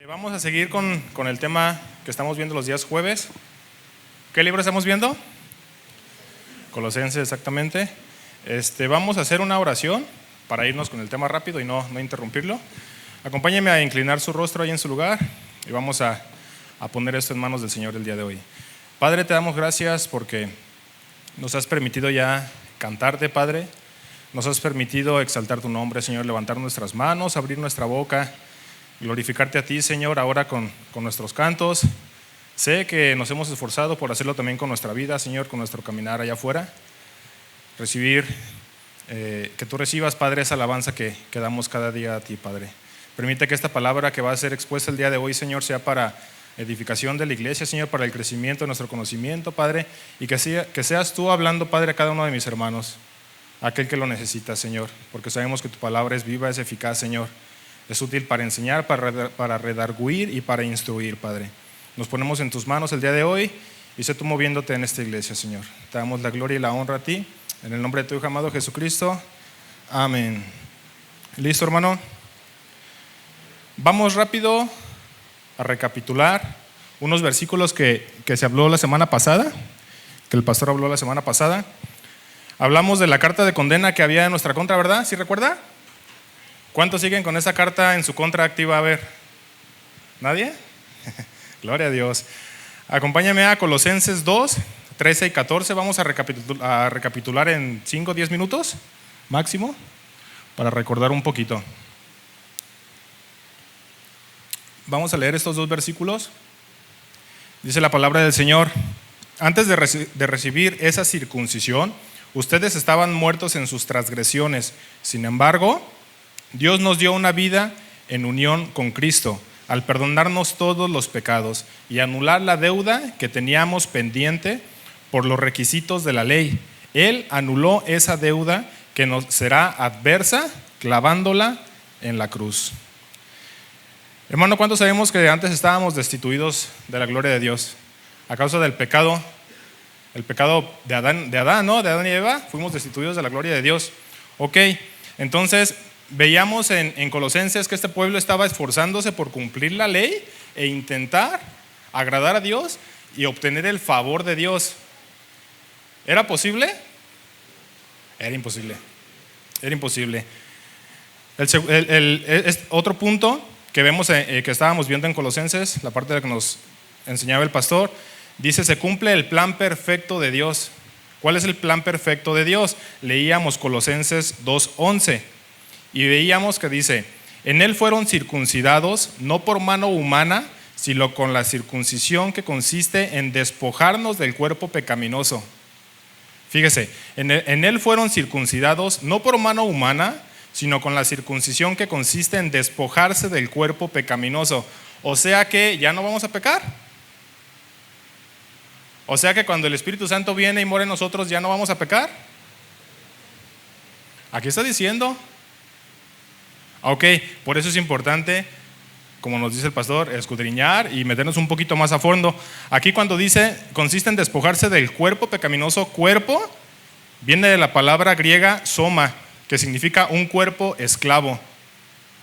Vamos a seguir con el tema que estamos viendo los días jueves. ¿Qué libro estamos viendo? Colosenses, exactamente. Vamos a hacer una oración para irnos con el tema rápido y no interrumpirlo. Acompáñenme a inclinar su rostro ahí en su lugar y vamos a poner esto en manos del Señor el día de hoy. Padre, te damos gracias porque nos has permitido ya cantarte, Padre. Nos has permitido exaltar tu nombre, Señor, levantar nuestras manos, abrir nuestra boca, glorificarte a ti, Señor, ahora con nuestros cantos. Sé que nos hemos esforzado por hacerlo también con nuestra vida, Señor, con nuestro caminar allá afuera. Que tú recibas, Padre, esa alabanza que damos cada día a ti, Padre. Permite que esta palabra que va a ser expuesta el día de hoy, Señor, sea para edificación de la iglesia, Señor, para el crecimiento de nuestro conocimiento, Padre, y que seas tú hablando, Padre, a cada uno de mis hermanos, aquel que lo necesita, Señor, porque sabemos que tu palabra es viva, es eficaz, Señor. Es útil para enseñar, para redarguir y para instruir, Padre. Nos ponemos en tus manos el día de hoy y sé tú moviéndote en esta iglesia, Señor. Te damos la gloria y la honra a ti, en el nombre de tu Hijo amado Jesucristo. Amén. ¿Listo, hermano? Vamos rápido a recapitular unos versículos que se habló la semana pasada, que el pastor habló la semana pasada. Hablamos de la carta de condena que había en nuestra contra, ¿verdad? ¿Sí recuerda? ¿Cuántos siguen con esa carta en su contra activa? A ver, ¿nadie? Gloria a Dios. Acompáñame a Colosenses 2, 13 y 14. Vamos a recapitular en 5 o 10 minutos máximo para recordar un poquito. Vamos a leer estos dos versículos. Dice la palabra del Señor: antes de recibir esa circuncisión, ustedes estaban muertos en sus transgresiones. Sin embargo, Dios nos dio una vida en unión con Cristo, al perdonarnos todos los pecados y anular la deuda que teníamos pendiente por los requisitos de la ley. Él anuló esa deuda que nos será adversa, clavándola en la cruz. Hermano, ¿cuántos sabemos que antes estábamos destituidos de la gloria de Dios? A causa del pecado, el pecado de Adán, ¿no? De Adán y Eva, fuimos destituidos de la gloria de Dios. Ok, entonces veíamos en Colosenses que este pueblo estaba esforzándose por cumplir la ley e intentar agradar a Dios y obtener el favor de Dios. ¿Era posible? Era imposible. Era imposible. Otro punto que vemos que estábamos viendo en Colosenses, la parte de la que nos enseñaba el pastor, dice: se cumple el plan perfecto de Dios. ¿Cuál es el plan perfecto de Dios? Leíamos Colosenses 2:11 y veíamos que dice: en él fueron circuncidados no por mano humana, sino con la circuncisión que consiste en despojarnos del cuerpo pecaminoso. Fíjese, en él fueron circuncidados no por mano humana, sino con la circuncisión que consiste en despojarse del cuerpo pecaminoso. O sea que ya no vamos a pecar. O sea que cuando el Espíritu Santo viene y mora en nosotros, ya no vamos a pecar. Aquí está diciendo. Ok, por eso es importante, como nos dice el pastor, escudriñar y meternos un poquito más a fondo. Aquí cuando dice consiste en despojarse del cuerpo pecaminoso, cuerpo viene de la palabra griega soma, que significa un cuerpo esclavo.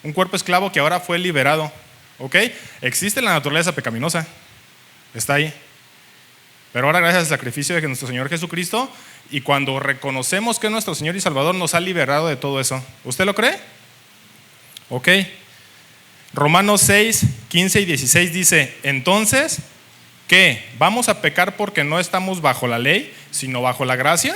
Un cuerpo esclavo que ahora fue liberado. Ok, existe la naturaleza pecaminosa, está ahí. Pero ahora, gracias al sacrificio de nuestro Señor Jesucristo, y cuando reconocemos que nuestro Señor y Salvador nos ha liberado de todo eso. ¿Usted lo cree? Ok. Romanos 6, 15 y 16 dice: entonces, ¿qué? ¿Vamos a pecar porque no estamos bajo la ley, sino bajo la gracia?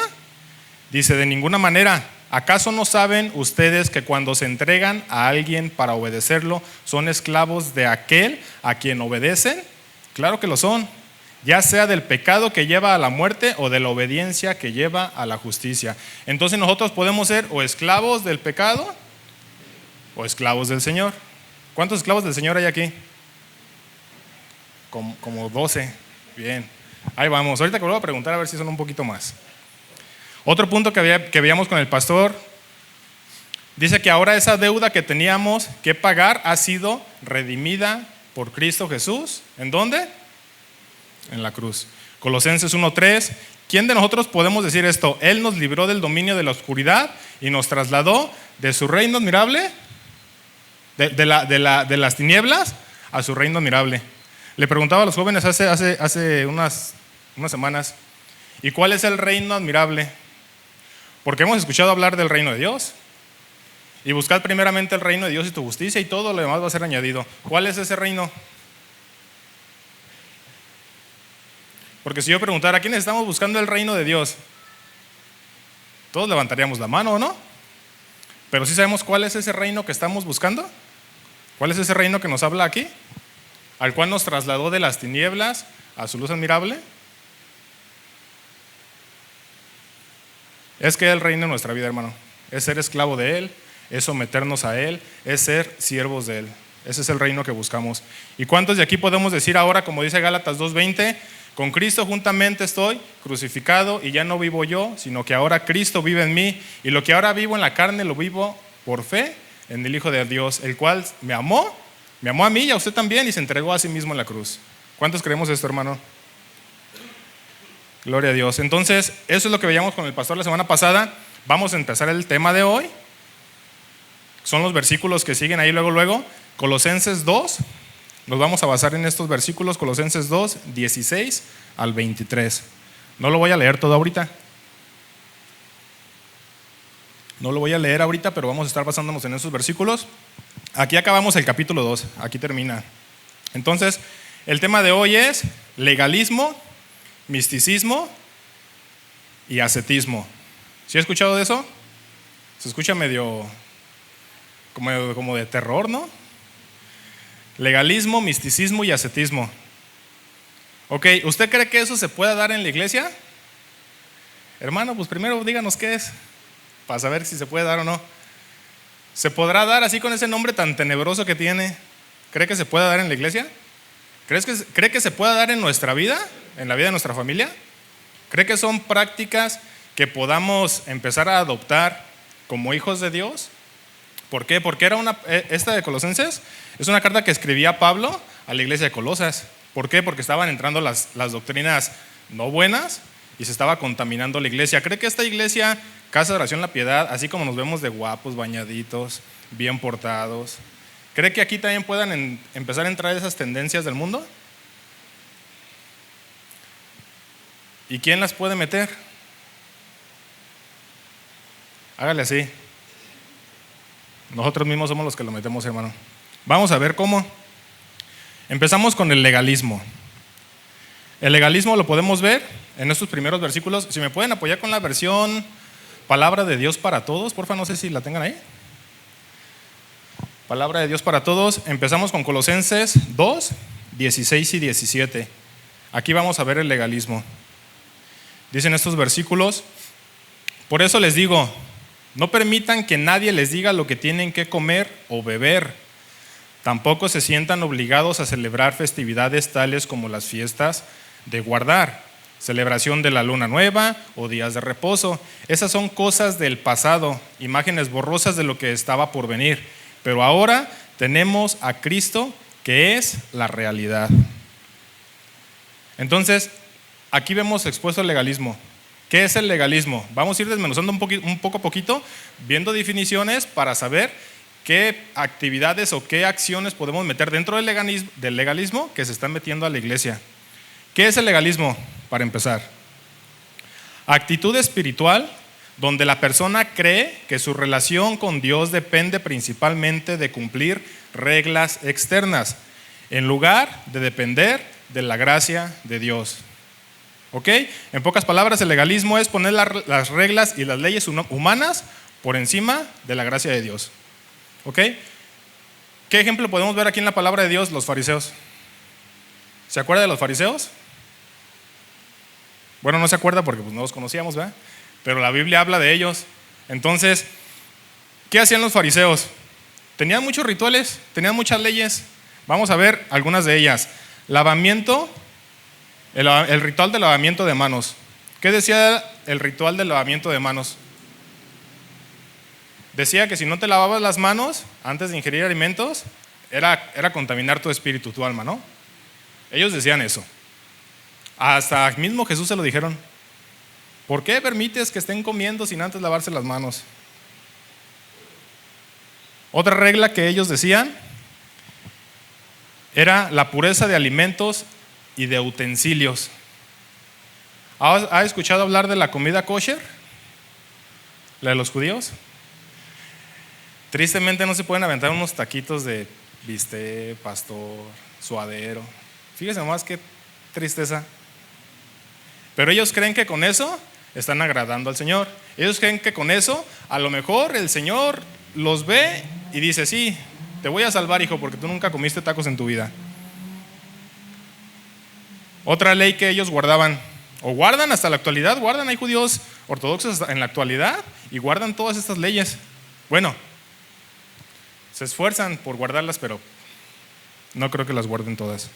Dice: de ninguna manera. ¿Acaso no saben ustedes que cuando se entregan a alguien para obedecerlo, son esclavos de aquel a quien obedecen? Claro que lo son, ya sea del pecado que lleva a la muerte o de la obediencia que lleva a la justicia. Entonces nosotros podemos ser o esclavos del pecado o esclavos del Señor. ¿Cuántos esclavos del Señor hay aquí? Como 12. Bien, ahí vamos. Ahorita que vuelvo a preguntar a ver si son un poquito más. Otro punto que veíamos con el pastor, dice que ahora esa deuda que teníamos que pagar ha sido redimida por Cristo Jesús. ¿En dónde? En la cruz. Colosenses 1:3. ¿Quién de nosotros podemos decir esto? Él nos libró del dominio de la oscuridad y nos trasladó de su reino admirable, de las tinieblas, a su reino admirable. Le preguntaba a los jóvenes hace unas semanas, ¿y cuál es el reino admirable? Porque hemos escuchado hablar del reino de Dios. Y buscad primeramente el reino de Dios y tu justicia y todo lo demás va a ser añadido. ¿Cuál es ese reino? Porque si yo preguntara, ¿a quiénes estamos buscando el reino de Dios? Todos levantaríamos la mano, ¿o no? Pero ¿sí sabemos cuál es ese reino que estamos buscando? ¿Cuál es ese reino que nos habla aquí? Al cual nos trasladó de las tinieblas a su luz admirable. Es que Él reina en nuestra vida, hermano. Es ser esclavo de Él, es someternos a Él, es ser siervos de Él. Ese es el reino que buscamos. ¿Y cuántos de aquí podemos decir ahora, como dice Gálatas 2:20, con Cristo juntamente estoy crucificado y ya no vivo yo, sino que ahora Cristo vive en mí y lo que ahora vivo en la carne lo vivo por fe en el Hijo de Dios, el cual me amó a mí y a usted también y se entregó a sí mismo en la cruz. ¿Cuántos creemos esto, hermano? Gloria a Dios. Entonces, eso es lo que veíamos con el pastor la semana pasada. Vamos a empezar el tema de hoy. Son los versículos que siguen ahí luego. Colosenses 2. Nos vamos a basar en estos versículos. Colosenses 2, 16 al 23. No lo voy a leer todo ahorita. No lo voy a leer ahorita, pero vamos a estar basándonos en esos versículos. Aquí acabamos el capítulo 2. Aquí termina. Entonces, el tema de hoy es legalismo, misticismo y ascetismo. ¿Sí ha escuchado de eso? Se escucha medio como de terror, ¿no? Legalismo, misticismo y ascetismo. Ok, ¿usted cree que eso se pueda dar en la iglesia? Hermano, pues primero díganos qué es, para saber si se puede dar o no. ¿Se podrá dar así con ese nombre tan tenebroso que tiene? ¿Cree que se pueda dar en la iglesia? ¿Cree que se pueda dar en nuestra vida? ¿En la vida de nuestra familia? ¿Cree que son prácticas que podamos empezar a adoptar como hijos de Dios? ¿Por qué? Porque esta de Colosenses es una carta que escribía Pablo a la iglesia de Colosas. ¿Por qué? Porque estaban entrando las doctrinas no buenas y se estaba contaminando la iglesia. ¿Cree que esta iglesia, Casa de Oración La Piedad, así como nos vemos de guapos, bañaditos, bien portados, cree que aquí también puedan empezar a entrar esas tendencias del mundo? ¿Y quién las puede meter? Hágale así. Nosotros mismos somos los que lo metemos, hermano. Vamos a ver cómo. Empezamos con el legalismo. El legalismo lo podemos ver en estos primeros versículos. Si me pueden apoyar con la versión Palabra de Dios para Todos, porfa, no sé si la tengan ahí. Palabra de Dios para Todos. Empezamos con Colosenses 2, 16 y 17. Aquí vamos a ver el legalismo. Dicen estos versículos: por eso les digo, no permitan que nadie les diga lo que tienen que comer o beber. Tampoco se sientan obligados a celebrar festividades tales como las fiestas de guardar, celebración de la luna nueva o días de reposo. Esas son cosas del pasado, imágenes borrosas de lo que estaba por venir. Pero ahora tenemos a Cristo, que es la realidad. Entonces, aquí vemos expuesto el legalismo. ¿Qué es el legalismo? Vamos a ir desmenuzando un poco a poquito, viendo definiciones para saber qué actividades o qué acciones podemos meter dentro del legalismo que se están metiendo a la iglesia. ¿Qué es el legalismo? Para empezar, actitud espiritual donde la persona cree que su relación con Dios depende principalmente de cumplir reglas externas, en lugar de depender de la gracia de Dios. ¿Ok? En pocas palabras, el legalismo es poner las reglas y las leyes humanas por encima de la gracia de Dios. ¿Ok? ¿Qué ejemplo podemos ver aquí en la palabra de Dios? Los fariseos. ¿Se acuerda de los fariseos? Bueno, no se acuerda porque pues, no los conocíamos, ¿verdad? Pero la Biblia habla de ellos. Entonces, ¿qué hacían los fariseos? Tenían muchos rituales, tenían muchas leyes. Vamos a ver algunas de ellas. Lavamiento. El ritual de lavamiento de manos. ¿Qué decía el ritual de lavamiento de manos? Decía que si no te lavabas las manos antes de ingerir alimentos, era contaminar tu espíritu, tu alma, ¿no? Ellos decían eso. Hasta mismo Jesús se lo dijeron. ¿Por qué permites que estén comiendo sin antes lavarse las manos? Otra regla que ellos decían era la pureza de alimentos y de utensilios. ¿Ha escuchado hablar de la comida kosher? ¿La de los judíos? Tristemente no se pueden aventar unos taquitos de bistec, pastor, suadero. Fíjense nomás qué tristeza. Pero ellos creen que con eso están agradando al Señor. Ellos creen que con eso a lo mejor el Señor los ve y dice: sí, te voy a salvar, hijo, porque tú nunca comiste tacos en tu vida. Otra ley que ellos guardaban, o guardan hasta la actualidad, hay judíos ortodoxos en la actualidad y guardan todas estas leyes. Bueno, se esfuerzan por guardarlas, pero no creo que las guarden todas.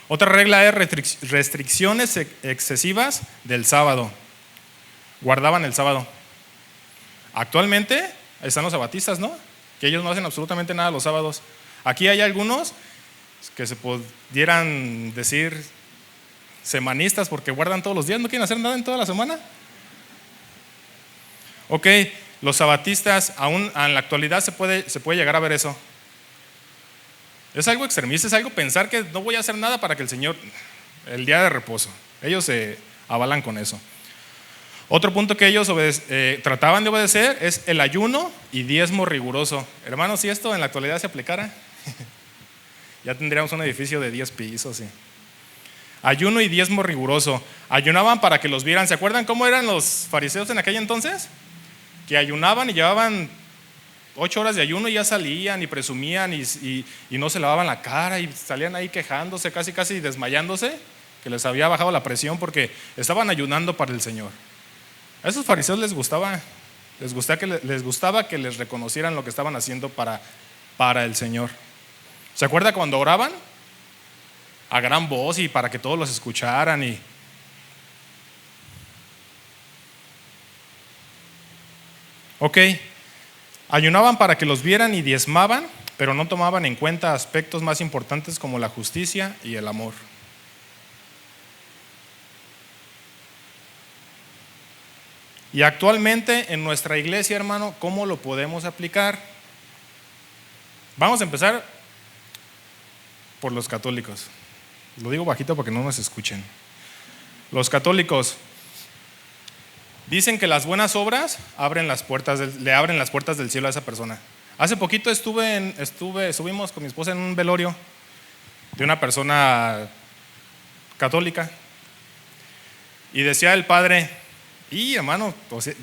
Otra regla es restricciones excesivas del sábado. Guardaban el sábado. Actualmente están los sabatistas, ¿no? Que ellos no hacen absolutamente nada los sábados. Aquí hay algunos que se pudieran decir semanistas porque guardan todos los días, no quieren hacer nada en toda la semana. Ok, los sabatistas, aún en la actualidad se puede llegar a ver eso. Es algo extremista, es algo pensar que no voy a hacer nada para que el Señor, el día de reposo. Ellos se avalan con eso. Otro punto que ellos trataban de obedecer es el ayuno y diezmo riguroso. Hermanos, si esto en la actualidad se aplicara, ya tendríamos un edificio de 10 pisos. ¿Sí? Ayuno y diezmo riguroso. Ayunaban para que los vieran. ¿Se acuerdan cómo eran los fariseos en aquel entonces? Que ayunaban y llevaban 8 horas de ayuno y ya salían y presumían y no se lavaban la cara y salían ahí quejándose, casi desmayándose, que les había bajado la presión porque estaban ayunando para el Señor. A esos fariseos les gustaba que les reconocieran lo que estaban haciendo para el Señor. ¿Se acuerda cuando oraban? A gran voz y para que todos los escucharan. Ok, ayunaban para que los vieran y diezmaban, pero no tomaban en cuenta aspectos más importantes como la justicia y el amor. Y actualmente en nuestra iglesia, hermano, ¿cómo lo podemos aplicar? Vamos a empezar por los católicos. Lo digo bajito para que no nos escuchen. Los católicos dicen que las buenas obras le abren las puertas del cielo a esa persona. Hace poquito subimos con mi esposa en un velorio de una persona católica y decía el padre: y hermano,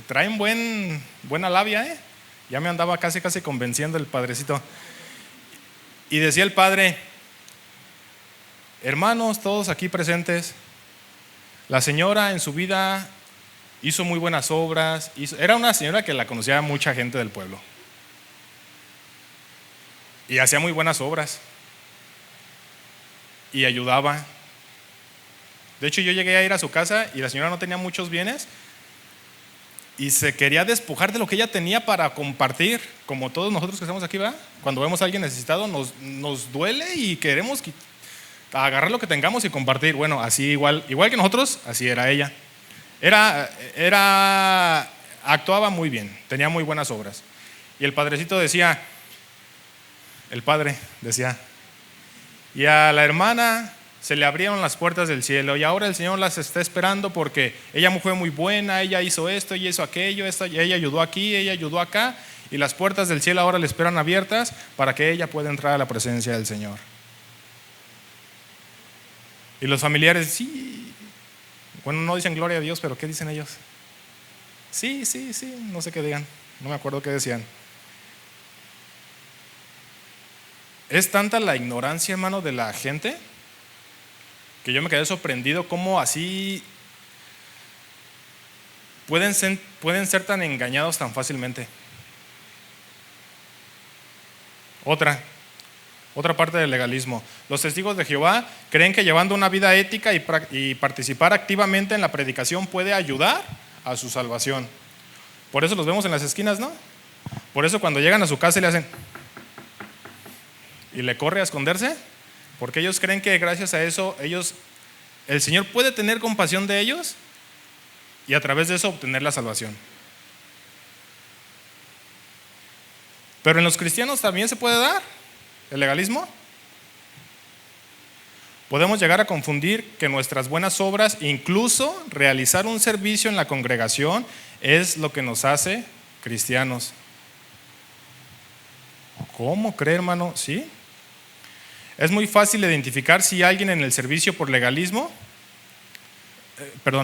traen buena labia, ya me andaba casi convenciendo el padrecito. Y decía el padre: hermanos, todos aquí presentes, la señora en su vida hizo muy buenas obras, era una señora que la conocía mucha gente del pueblo y hacía muy buenas obras y ayudaba. De hecho, yo llegué a ir a su casa y la señora no tenía muchos bienes y se quería despojar de lo que ella tenía para compartir, como todos nosotros que estamos aquí, ¿verdad? Cuando vemos a alguien necesitado nos duele y queremos agarrar lo que tengamos y compartir. Bueno, así igual que nosotros, así era ella. Actuaba muy bien, tenía muy buenas obras. Y el padre decía, y a la hermana se le abrieron las puertas del cielo y ahora el Señor las está esperando porque ella fue muy buena, ella hizo esto, ella hizo aquello, ella ayudó aquí, ella ayudó acá, y las puertas del cielo ahora le esperan abiertas para que ella pueda entrar a la presencia del Señor. Y los familiares, sí, bueno, no dicen gloria a Dios, pero ¿qué dicen ellos? Sí, no sé qué digan, no me acuerdo qué decían. Es tanta la ignorancia, hermano, de la gente, que yo me quedé sorprendido cómo así pueden ser tan engañados tan fácilmente. Otra parte del legalismo. Los testigos de Jehová creen que llevando una vida ética y participar activamente en la predicación puede ayudar a su salvación. Por eso los vemos en las esquinas, ¿no? Por eso cuando llegan a su casa y le hacen y le corre a esconderse, porque ellos creen que gracias a eso el Señor puede tener compasión de ellos y a través de eso obtener la salvación. Pero en los cristianos también se puede dar el legalismo. Podemos llegar a confundir que nuestras buenas obras, incluso realizar un servicio en la congregación, es lo que nos hace cristianos. ¿Cómo cree, hermano? ¿Sí? Es muy fácil identificar si alguien en el servicio por legalismo,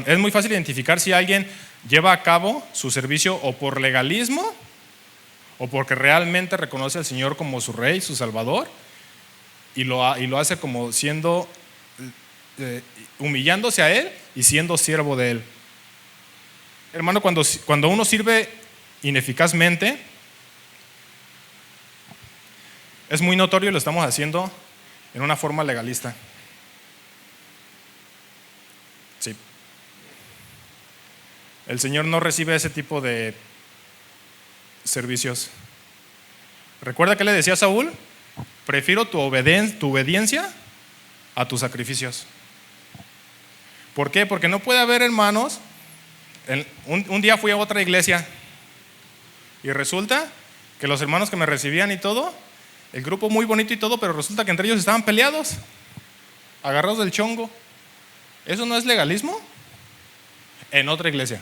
es muy fácil identificar si alguien lleva a cabo su servicio o por legalismo o porque realmente reconoce al Señor como su Rey, su Salvador, y lo hace como siendo, humillándose a Él y siendo siervo de Él. Hermano, cuando uno sirve ineficazmente, es muy notorio y lo estamos haciendo en una forma legalista. Sí. El Señor no recibe ese tipo de servicios. ¿Recuerda que le decía a Saúl? Prefiero tu obediencia a tus sacrificios. ¿Por qué? Porque no puede haber, hermanos. Un día fui a otra iglesia y resulta que los hermanos que me recibían y todo, el grupo muy bonito y todo, pero resulta que entre ellos estaban peleados, agarrados del chongo. ¿Eso no es legalismo? En otra iglesia.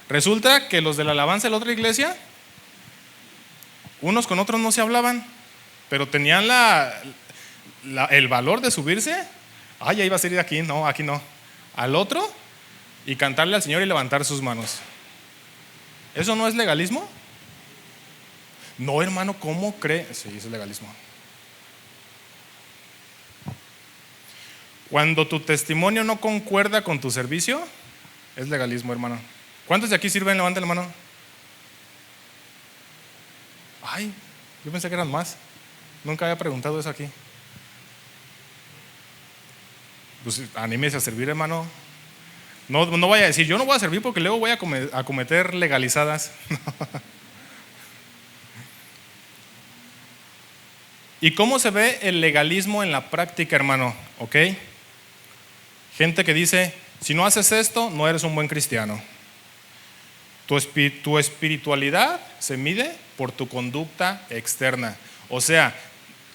Resulta que los de la alabanza de la otra iglesia, unos con otros no se hablaban, pero tenían el valor de subirse. Ay, ya iba a ser aquí no, al otro y cantarle al Señor y levantar sus manos. ¿Eso no es legalismo? No, hermano, ¿cómo cree? Sí, eso es legalismo. Cuando tu testimonio no concuerda con tu servicio, es legalismo, hermano. ¿Cuántos de aquí sirven? Levanten la mano. Ay, yo pensé que eran más. Nunca había preguntado eso aquí. Pues anímese a servir, hermano. No vaya a decir, yo no voy a servir porque luego voy a cometer legalizadas. ¿Y cómo se ve el legalismo en la práctica, hermano? ¿Ok? Gente que dice, si no haces esto, no eres un buen cristiano. Tu espiritualidad se mide por tu conducta externa. O sea,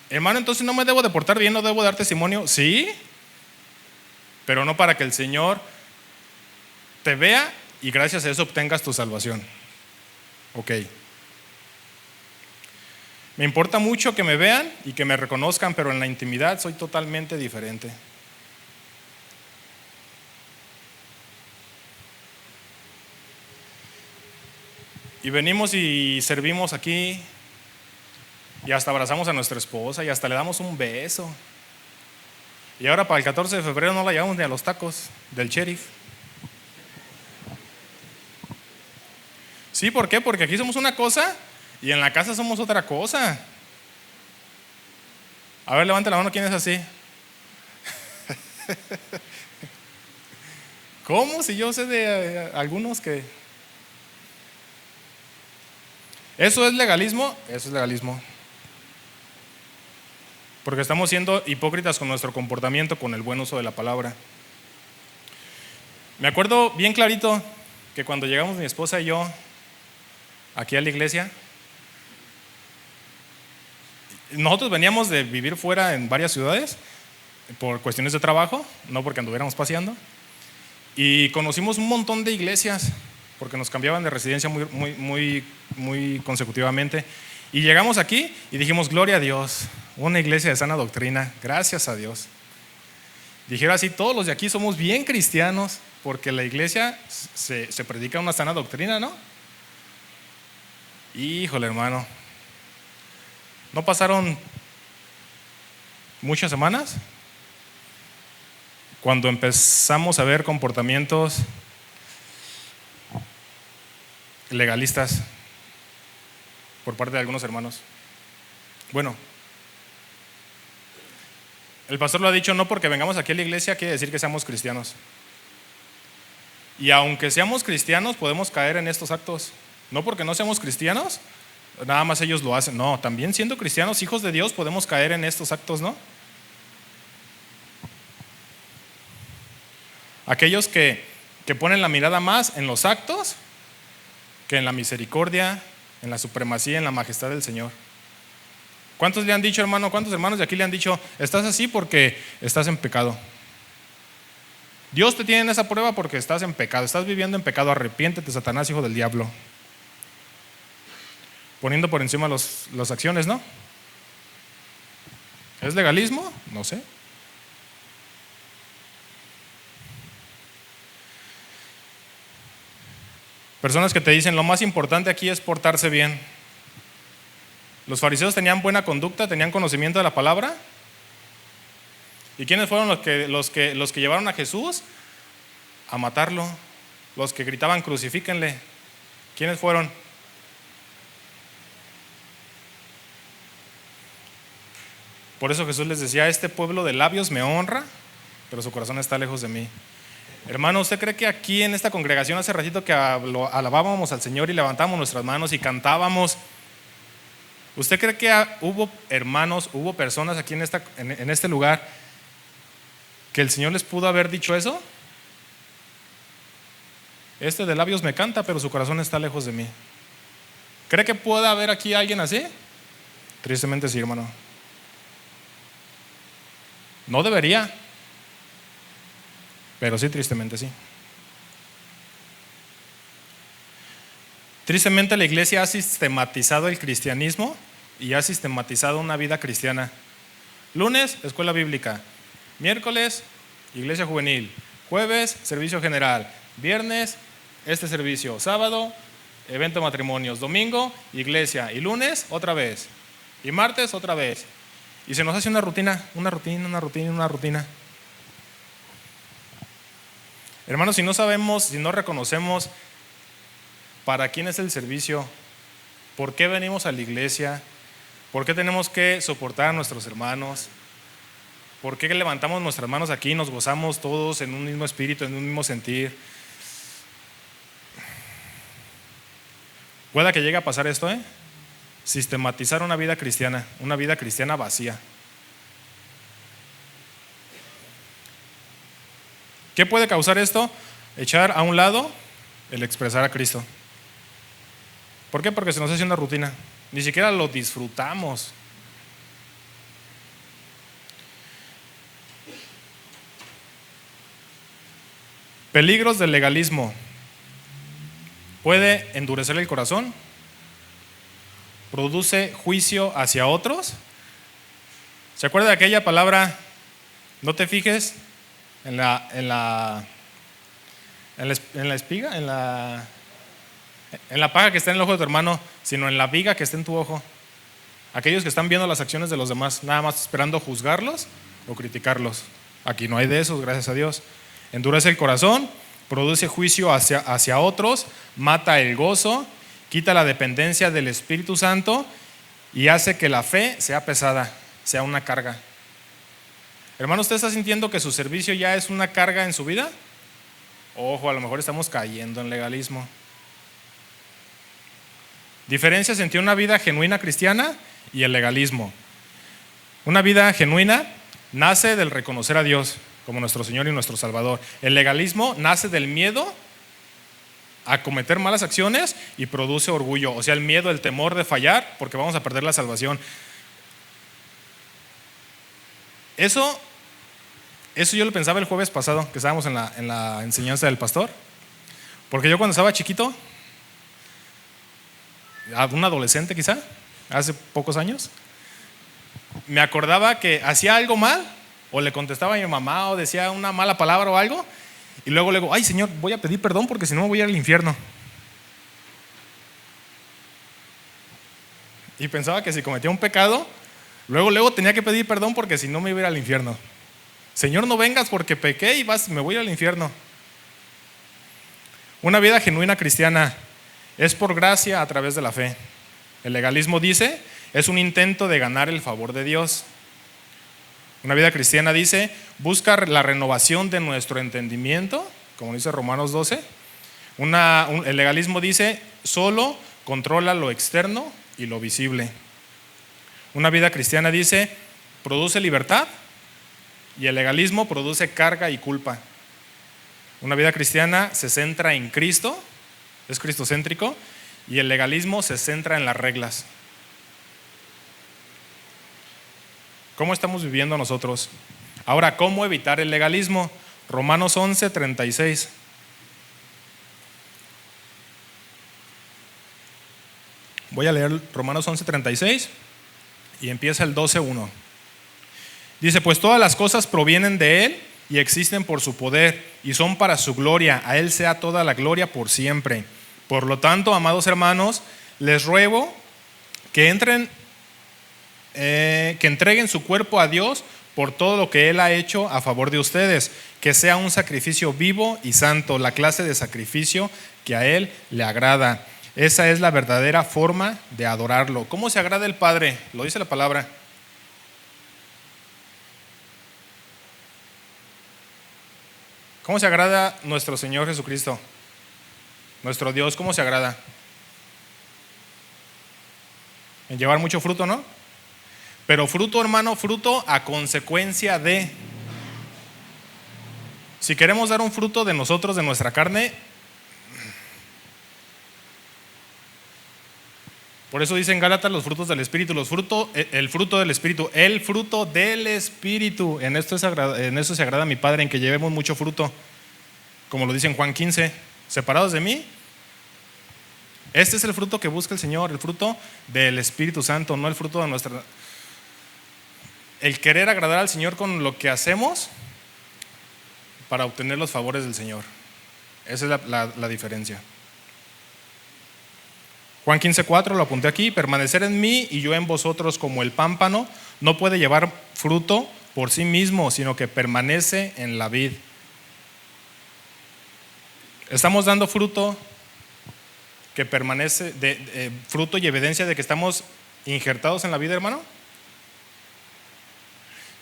hermano, entonces no me debo de portar bien, no debo dar testimonio. Sí, pero no para que el Señor te vea y gracias a eso obtengas tu salvación. Ok. Me importa mucho que me vean y que me reconozcan, pero en la intimidad soy totalmente diferente. Y venimos y servimos aquí y hasta abrazamos a nuestra esposa y hasta le damos un beso. Y ahora para el 14 de febrero no la llevamos ni a los tacos del sheriff. Sí, ¿por qué? Porque aquí somos una cosa y en la casa somos otra cosa. A ver, levante la mano, ¿quién es así? ¿Cómo? Si yo sé de algunos que... ¿Eso es legalismo? Eso es legalismo. Porque estamos siendo hipócritas con nuestro comportamiento, con el buen uso de la palabra. Me acuerdo bien clarito que cuando llegamos mi esposa y yo aquí a la iglesia, nosotros veníamos de vivir fuera en varias ciudades por cuestiones de trabajo, no porque anduviéramos paseando, y conocimos un montón de iglesias porque nos cambiaban de residencia muy consecutivamente. Y llegamos aquí y dijimos, gloria a Dios, una iglesia de sana doctrina, gracias a Dios. Dijeron así, todos los de aquí somos bien cristianos porque la iglesia se predica una sana doctrina, ¿no? Híjole, hermano, ¿no pasaron muchas semanas cuando empezamos a ver comportamientos legalistas por parte de algunos hermanos? Bueno, el pastor lo ha dicho, no porque vengamos aquí a la iglesia quiere decir que seamos cristianos. Y aunque seamos cristianos podemos caer en estos actos. No porque no seamos cristianos, nada más ellos lo hacen. No, también siendo cristianos, hijos de Dios, podemos caer en estos actos, ¿no? Aquellos que ponen la mirada más en los actos que en la misericordia, en la supremacía, en la majestad del Señor. ¿Cuántos le han dicho, hermano? ¿Cuántos hermanos de aquí le han dicho, estás así porque estás en pecado? Dios te tiene en esa prueba porque estás en pecado, estás viviendo en pecado, arrepiéntete, Satanás, hijo del diablo. Poniendo por encima las acciones, ¿no? ¿Es legalismo? No sé. Personas que te dicen, lo más importante aquí es portarse bien. Los fariseos tenían buena conducta, tenían conocimiento de la palabra. ¿Y quiénes fueron los que llevaron a Jesús a matarlo? Los que gritaban, crucifíquenle. ¿Quiénes fueron? Por eso Jesús les decía, este pueblo de labios me honra, pero su corazón está lejos de mí. Hermano, ¿usted cree que aquí en esta congregación hace ratito que alabábamos al Señor y levantábamos nuestras manos y cantábamos? ¿Usted cree que hubo hermanos, hubo personas aquí en este lugar que el Señor les pudo haber dicho eso? Este de labios me canta, pero su corazón está lejos de mí. ¿Cree que pueda haber aquí alguien así? Tristemente sí, hermano. No debería, pero sí, tristemente sí. Tristemente la iglesia ha sistematizado el cristianismo y ha sistematizado una vida cristiana. Lunes, escuela bíblica. Miércoles, iglesia juvenil. Jueves, servicio general. Viernes, este servicio. Sábado, evento de matrimonios. Domingo, iglesia. Y lunes, otra vez. Y martes, otra vez. Y se nos hace una rutina. Hermanos, si no sabemos, si no reconocemos para quién es el servicio, por qué venimos a la iglesia, por qué tenemos que soportar a nuestros hermanos, por qué levantamos nuestras manos aquí y nos gozamos todos en un mismo espíritu, en un mismo sentir. Pueda que llegue a pasar esto, sistematizar una vida cristiana vacía. ¿Qué puede causar esto? Echar a un lado el expresar a Cristo. ¿Por qué? Porque se nos hace una rutina. Ni siquiera lo disfrutamos. Peligros del legalismo. Puede endurecer el corazón. Produce juicio hacia otros. ¿Se acuerda de aquella palabra? No te fijes en la espiga, en la paja que está en el ojo de tu hermano, sino en la viga que está en tu ojo. Aquellos que están viendo las acciones de los demás, nada más esperando juzgarlos o criticarlos. Aquí no hay de esos, gracias a Dios. Endurece el corazón, produce juicio hacia otros, mata el gozo, quita la dependencia del Espíritu Santo y hace que la fe sea pesada, sea una carga. Hermano, ¿usted está sintiendo que su servicio ya es una carga en su vida? Ojo, a lo mejor estamos cayendo en legalismo. Diferencias entre una vida genuina cristiana y el legalismo. Una vida genuina nace del reconocer a Dios como nuestro Señor y nuestro Salvador. El legalismo nace del miedo a cometer malas acciones y produce orgullo, o sea, el miedo, el temor de fallar porque vamos a perder la salvación. Eso yo lo pensaba el jueves pasado que estábamos en la enseñanza del pastor, porque yo cuando estaba chiquito, un adolescente quizá, hace pocos años, me acordaba que hacía algo mal o le contestaba a mi mamá o decía una mala palabra o algo y luego le digo, ay Señor, voy a pedir perdón porque si no me voy a ir al infierno. Y pensaba que si cometía un pecado, luego tenía que pedir perdón porque si no me iba a ir al infierno. Señor, no vengas porque pequé y me voy al infierno. Una vida genuina cristiana es por gracia a través de la fe. El legalismo dice, es un intento de ganar el favor de Dios. Una vida cristiana dice, busca la renovación de nuestro entendimiento, como dice Romanos 12. El legalismo dice, solo controla lo externo y lo visible. Una vida cristiana dice, produce libertad y el legalismo produce carga y culpa. Una vida cristiana se centra en Cristo, es cristocéntrico, y el legalismo se centra en las reglas. ¿Cómo estamos viviendo nosotros? Ahora, ¿cómo evitar el legalismo? Romanos 11:36. Voy a leer Romanos 11:36 y empieza el 12:1. Dice, pues todas las cosas provienen de Él y existen por su poder y son para su gloria. A Él sea toda la gloria por siempre. Por lo tanto, amados hermanos, les ruego que entreguen su cuerpo a Dios por todo lo que Él ha hecho a favor de ustedes, que sea un sacrificio vivo y santo, la clase de sacrificio que a Él le agrada. Esa es la verdadera forma de adorarlo. ¿Cómo se agrada el Padre? Lo dice la palabra. ¿Cómo se agrada nuestro Señor Jesucristo? Nuestro Dios, ¿cómo se agrada? En llevar mucho fruto, ¿no? Pero fruto, hermano, fruto a consecuencia de. Si queremos dar un fruto de nosotros, de nuestra carne, por eso dicen Gálatas los frutos del Espíritu, el fruto del Espíritu, el fruto del Espíritu. En eso se agrada a mi Padre, en que llevemos mucho fruto, como lo dice en Juan 15, separados de mí. Este es el fruto que busca el Señor, el fruto del Espíritu Santo, no el fruto de nuestra. El querer agradar al Señor con lo que hacemos para obtener los favores del Señor. Esa es la diferencia. Juan 15:4, lo apunté aquí, permanecer en mí y yo en vosotros, como el pámpano no puede llevar fruto por sí mismo, sino que permanece en la vid. Estamos dando fruto que permanece, fruto y evidencia de que estamos injertados en la vid, hermano.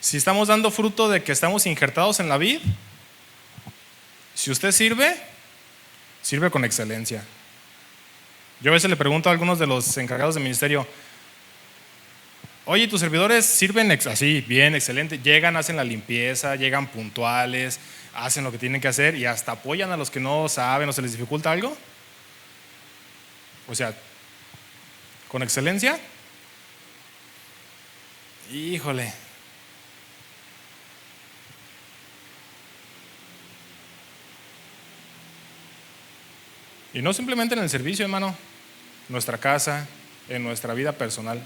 Si estamos dando fruto de que estamos injertados en la vid, si usted sirve con excelencia. Yo a veces le pregunto a algunos de los encargados de ministerio, oye, ¿tus servidores sirven así, bien, excelente? Llegan, hacen la limpieza, llegan puntuales, hacen lo que tienen que hacer y hasta apoyan a los que no saben o se les dificulta algo. O sea, con excelencia. Híjole. Y no simplemente en el servicio, hermano, en nuestra casa, en nuestra vida personal.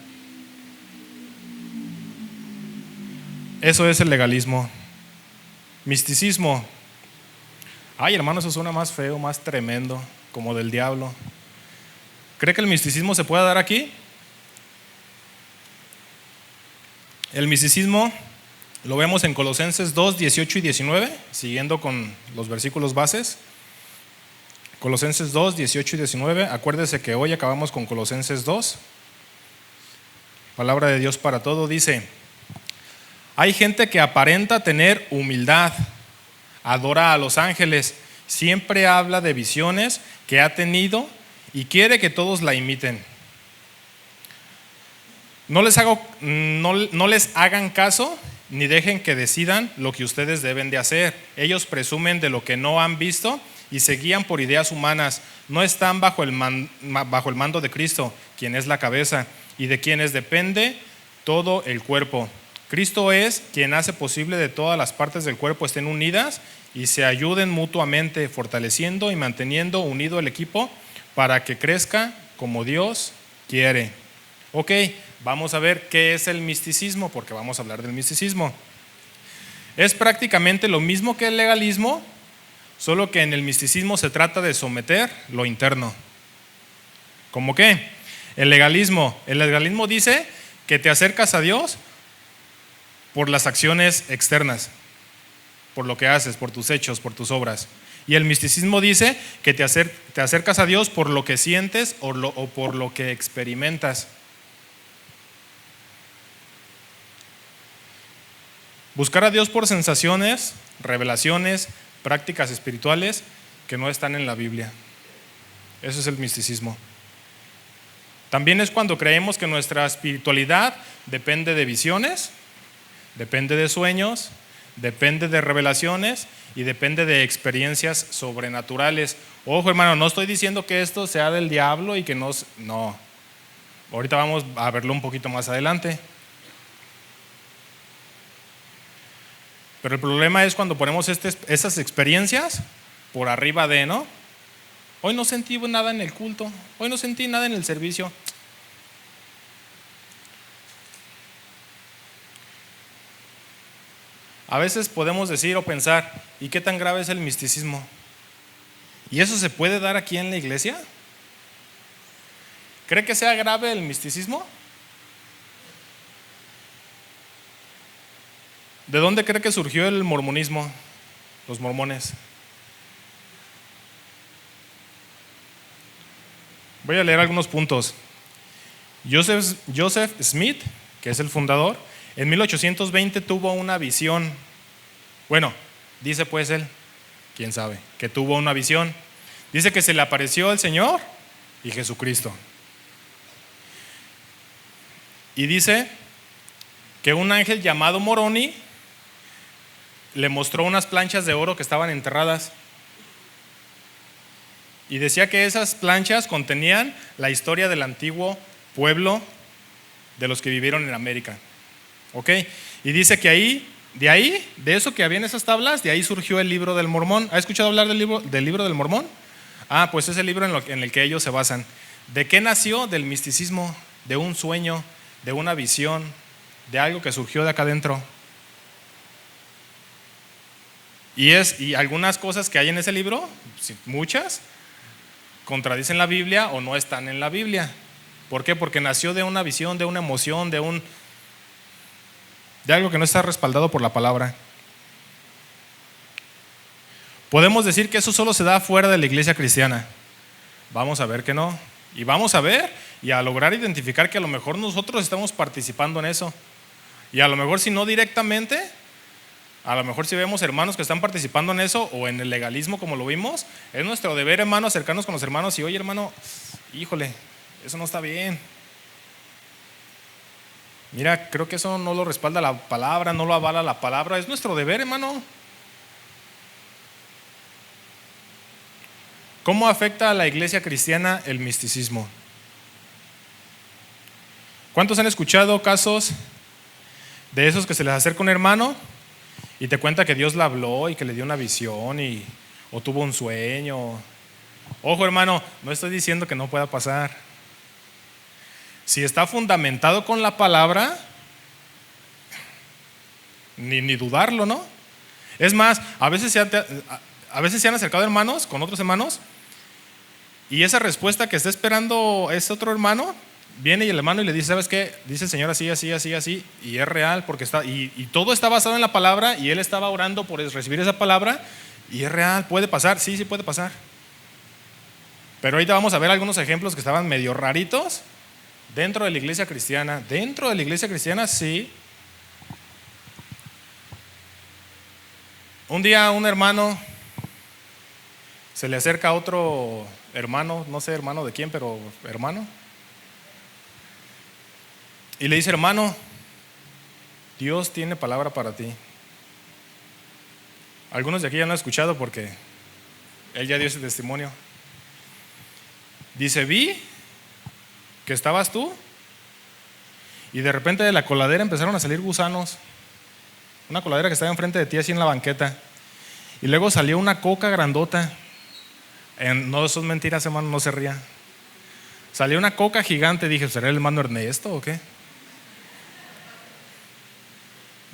Eso es el legalismo. Misticismo. Ay, hermano, eso suena más feo, más tremendo, como del diablo. ¿Cree que el misticismo se puede dar aquí? El misticismo lo vemos en Colosenses 2, 18 y 19, siguiendo con los versículos bases. Colosenses 2, 18 y 19. Acuérdese que hoy acabamos con Colosenses 2. Palabra de Dios para todo. Dice, hay gente que aparenta tener humildad, adora a los ángeles, siempre habla de visiones que ha tenido y quiere que todos la imiten. No les hagan caso ni dejen que decidan lo que ustedes deben de hacer. Ellos presumen de lo que no han visto y se guían por ideas humanas. No están bajo el mando de Cristo, quien es la cabeza, y de quienes depende todo el cuerpo. Cristo es quien hace posible de todas las partes del cuerpo estén unidas y se ayuden mutuamente, fortaleciendo y manteniendo unido el equipo para que crezca como Dios quiere. Ok, vamos a ver qué es el misticismo, porque vamos a hablar del misticismo. Es prácticamente lo mismo que el legalismo, solo que en el misticismo se trata de someter lo interno. ¿Cómo qué? El legalismo dice que te acercas a Dios por las acciones externas, por lo que haces, por tus hechos, por tus obras. Y el misticismo dice que te acercas a Dios por lo que sientes o por lo que experimentas. Buscar a Dios por sensaciones, revelaciones, prácticas espirituales que no están en la Biblia. Eso es el misticismo. También es cuando creemos que nuestra espiritualidad depende de visiones, depende de sueños, depende de revelaciones y depende de experiencias sobrenaturales. Ojo, hermano, no estoy diciendo que esto sea del diablo y que no. Ahorita vamos a verlo un poquito más adelante. Pero el problema es cuando ponemos esas experiencias por arriba de, ¿no? Hoy no sentí nada en el culto, hoy no sentí nada en el servicio. A veces podemos decir o pensar, ¿y qué tan grave es el misticismo? ¿Y eso se puede dar aquí en la iglesia? ¿Cree que sea grave el misticismo? ¿De dónde cree que surgió el mormonismo? Los mormones. Voy a leer algunos puntos. Joseph Smith, que es el fundador, en 1820 tuvo una visión. Bueno, dice pues él, quién sabe, que tuvo una visión. Dice que se le apareció el Señor y Jesucristo. Y dice que un ángel llamado Moroni le mostró unas planchas de oro que estaban enterradas. Y decía que esas planchas contenían la historia del antiguo pueblo de los que vivieron en América. ¿Ok? Y dice que de eso que había en esas tablas, de ahí surgió el libro del Mormón. ¿Ha escuchado hablar del libro del Mormón? Ah, pues es el libro en el que ellos se basan. ¿De qué nació? Del misticismo, de un sueño, de una visión, de algo que surgió de acá adentro. Y algunas cosas que hay en ese libro, muchas, contradicen la Biblia o no están en la Biblia. ¿Por qué? Porque nació de una visión, de una emoción, de algo que no está respaldado por la palabra. Podemos decir que eso solo se da fuera de la iglesia cristiana. Vamos a ver que no. Y vamos a ver y a lograr identificar que a lo mejor nosotros estamos participando en eso. Y a lo mejor si no directamente, a lo mejor si vemos hermanos que están participando en eso o en el legalismo como lo vimos, es nuestro deber, hermano, acercarnos con los hermanos y oye, hermano, híjole, eso no está bien. Mira, creo que eso no lo respalda la palabra, no lo avala la palabra. Es nuestro deber, hermano. ¿Cómo afecta a la iglesia cristiana el misticismo? ¿Cuántos han escuchado casos de esos que se les acerca un hermano y te cuenta que Dios le habló y que le dio una visión o tuvo un sueño? Ojo, hermano, no estoy diciendo que no pueda pasar. Si está fundamentado con la palabra, ni dudarlo, ¿no? Es más, a veces se han acercado hermanos con otros hermanos y esa respuesta que está esperando ese otro hermano, viene y el hermano y le dice, ¿sabes qué? Dice el Señor así, así, así, así, y es real porque y todo está basado en la palabra y él estaba orando por recibir esa palabra y es real, puede pasar, sí puede pasar. Pero ahorita vamos a ver algunos ejemplos que estaban medio raritos dentro de la iglesia cristiana. Dentro de la iglesia cristiana, sí. Un día un hermano se le acerca a otro hermano, no sé hermano de quién, pero hermano, y le dice, hermano, Dios tiene palabra para ti. Algunos de aquí ya lo han escuchado porque él ya dio ese testimonio. Dice, vi que estabas tú y de repente de la coladera empezaron a salir gusanos. Una coladera que estaba enfrente de ti así en la banqueta. Y luego salió una coca grandota. No son mentiras, hermano, no se ría. Salió una coca gigante. Dije, ¿será el hermano Ernesto o qué?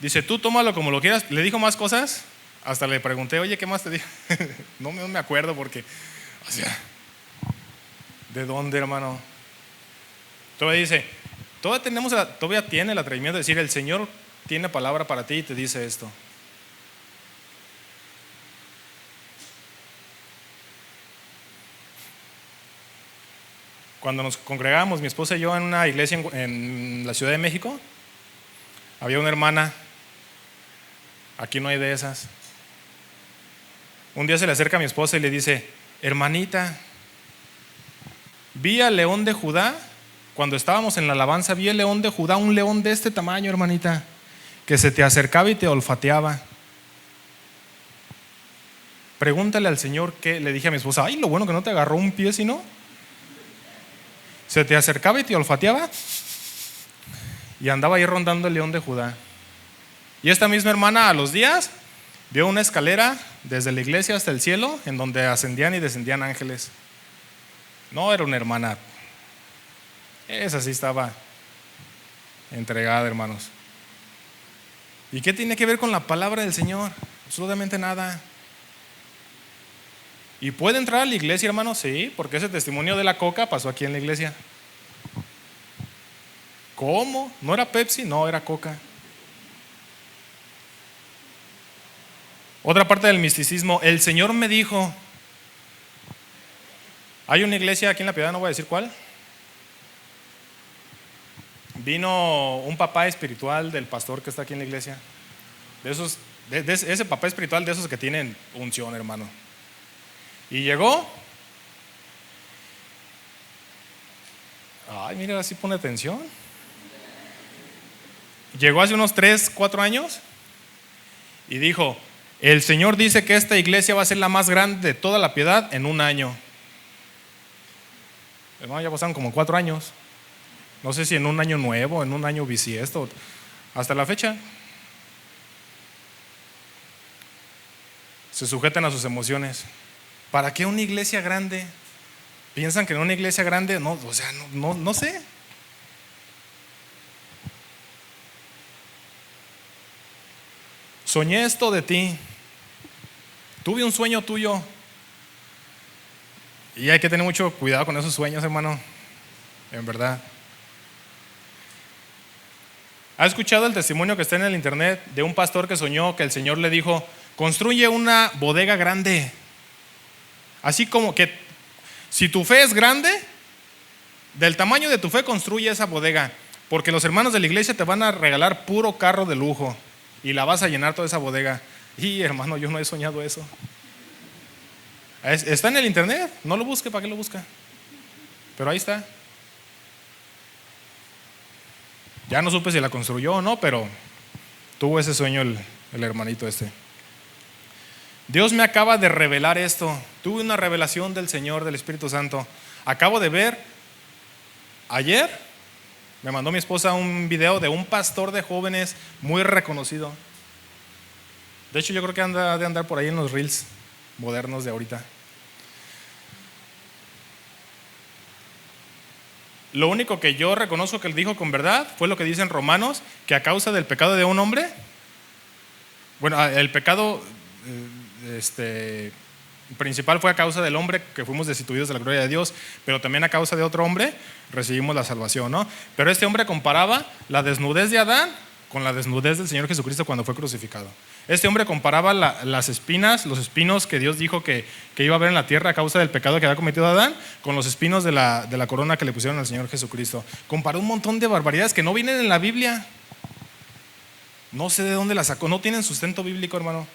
Dice, tú tómalo como lo quieras. Le dijo más cosas. Hasta le pregunté, oye, ¿qué más te dijo? No me acuerdo porque, o sea, ¿de dónde, hermano? Todavía dice, todavía tiene el atrevimiento de decir, el Señor tiene palabra para ti y te dice esto. Cuando nos congregábamos, mi esposa y yo, en una iglesia en la Ciudad de México, había una hermana. Aquí no hay de esas. Un día se le acerca a mi esposa y le dice, hermanita, vi al león de Judá. Cuando estábamos en la alabanza, vi el león de Judá, un león de este tamaño, hermanita, que se te acercaba y te olfateaba. Pregúntale al Señor qué. Le dije a mi esposa, ay, lo bueno que no te agarró un pie, sino se te acercaba y te olfateaba y andaba ahí rondando el león de Judá. Y esta misma hermana a los días Vio una escalera desde la iglesia hasta el cielo en donde ascendían y descendían ángeles. No era una hermana. Esa sí estaba entregada, hermanos. ¿Y qué tiene que ver con la palabra del Señor? Absolutamente nada. ¿Y puede entrar a la iglesia, hermanos? Sí, porque ese testimonio de la coca pasó aquí en la iglesia. ¿Cómo? ¿No era Pepsi? No, era coca. Otra parte del misticismo, el Señor me dijo. Hay una iglesia aquí en La Piedad, no voy a decir cuál. Vino un papá espiritual del pastor que está aquí en la iglesia. De esos, ese papá espiritual de esos que tienen unción, hermano. Y llegó. Ay, mira, así pone atención. Llegó hace unos 3, 4 años y dijo: el Señor dice que esta iglesia va a ser la más grande de toda La Piedad en un año. Hermano, ya pasaron como 4 años. No sé si en un año nuevo, en un año bisiesto, hasta la fecha. Se sujetan a sus emociones. ¿Para qué una iglesia grande? ¿Piensan que en una iglesia grande? No, o sea, no sé. Soñé esto de ti. Tuve un sueño tuyo. Y hay que tener mucho cuidado con esos sueños, hermano. En verdad. ¿Ha escuchado el testimonio que está en el internet de un pastor que soñó que el Señor le dijo: construye una bodega grande? Así como que si tu fe es grande, del tamaño de tu fe construye esa bodega, porque los hermanos de la iglesia te van a regalar puro carro de lujo y la vas a llenar toda esa bodega. Y hermano, yo no he soñado eso. Está en el internet, no lo busque, ¿para qué lo busca? Pero ahí está. Ya no supe si la construyó o no, pero tuvo ese sueño el hermanito este. Dios me acaba de revelar esto. Tuve una revelación del Señor, del Espíritu Santo. Acabo de ver, ayer me mandó mi esposa un video de un pastor de jóvenes muy reconocido. De hecho, yo creo que anda de andar por ahí en los reels modernos de ahorita. Lo único que yo reconozco que él dijo con verdad fue lo que dice en Romanos, que a causa del pecado de un hombre, bueno, el pecado principal fue a causa del hombre que fuimos destituidos de la gloria de Dios, pero también a causa de otro hombre recibimos la salvación, ¿no? Pero este hombre comparaba la desnudez de Adán con la desnudez del Señor Jesucristo cuando fue crucificado. Este hombre comparaba las espinas, los espinos que Dios dijo que iba a haber en la tierra a causa del pecado que había cometido Adán, con los espinos de la corona que le pusieron al Señor Jesucristo. Comparó un montón de barbaridades que no vienen en la Biblia. No sé de dónde las sacó, no tienen sustento bíblico, hermano.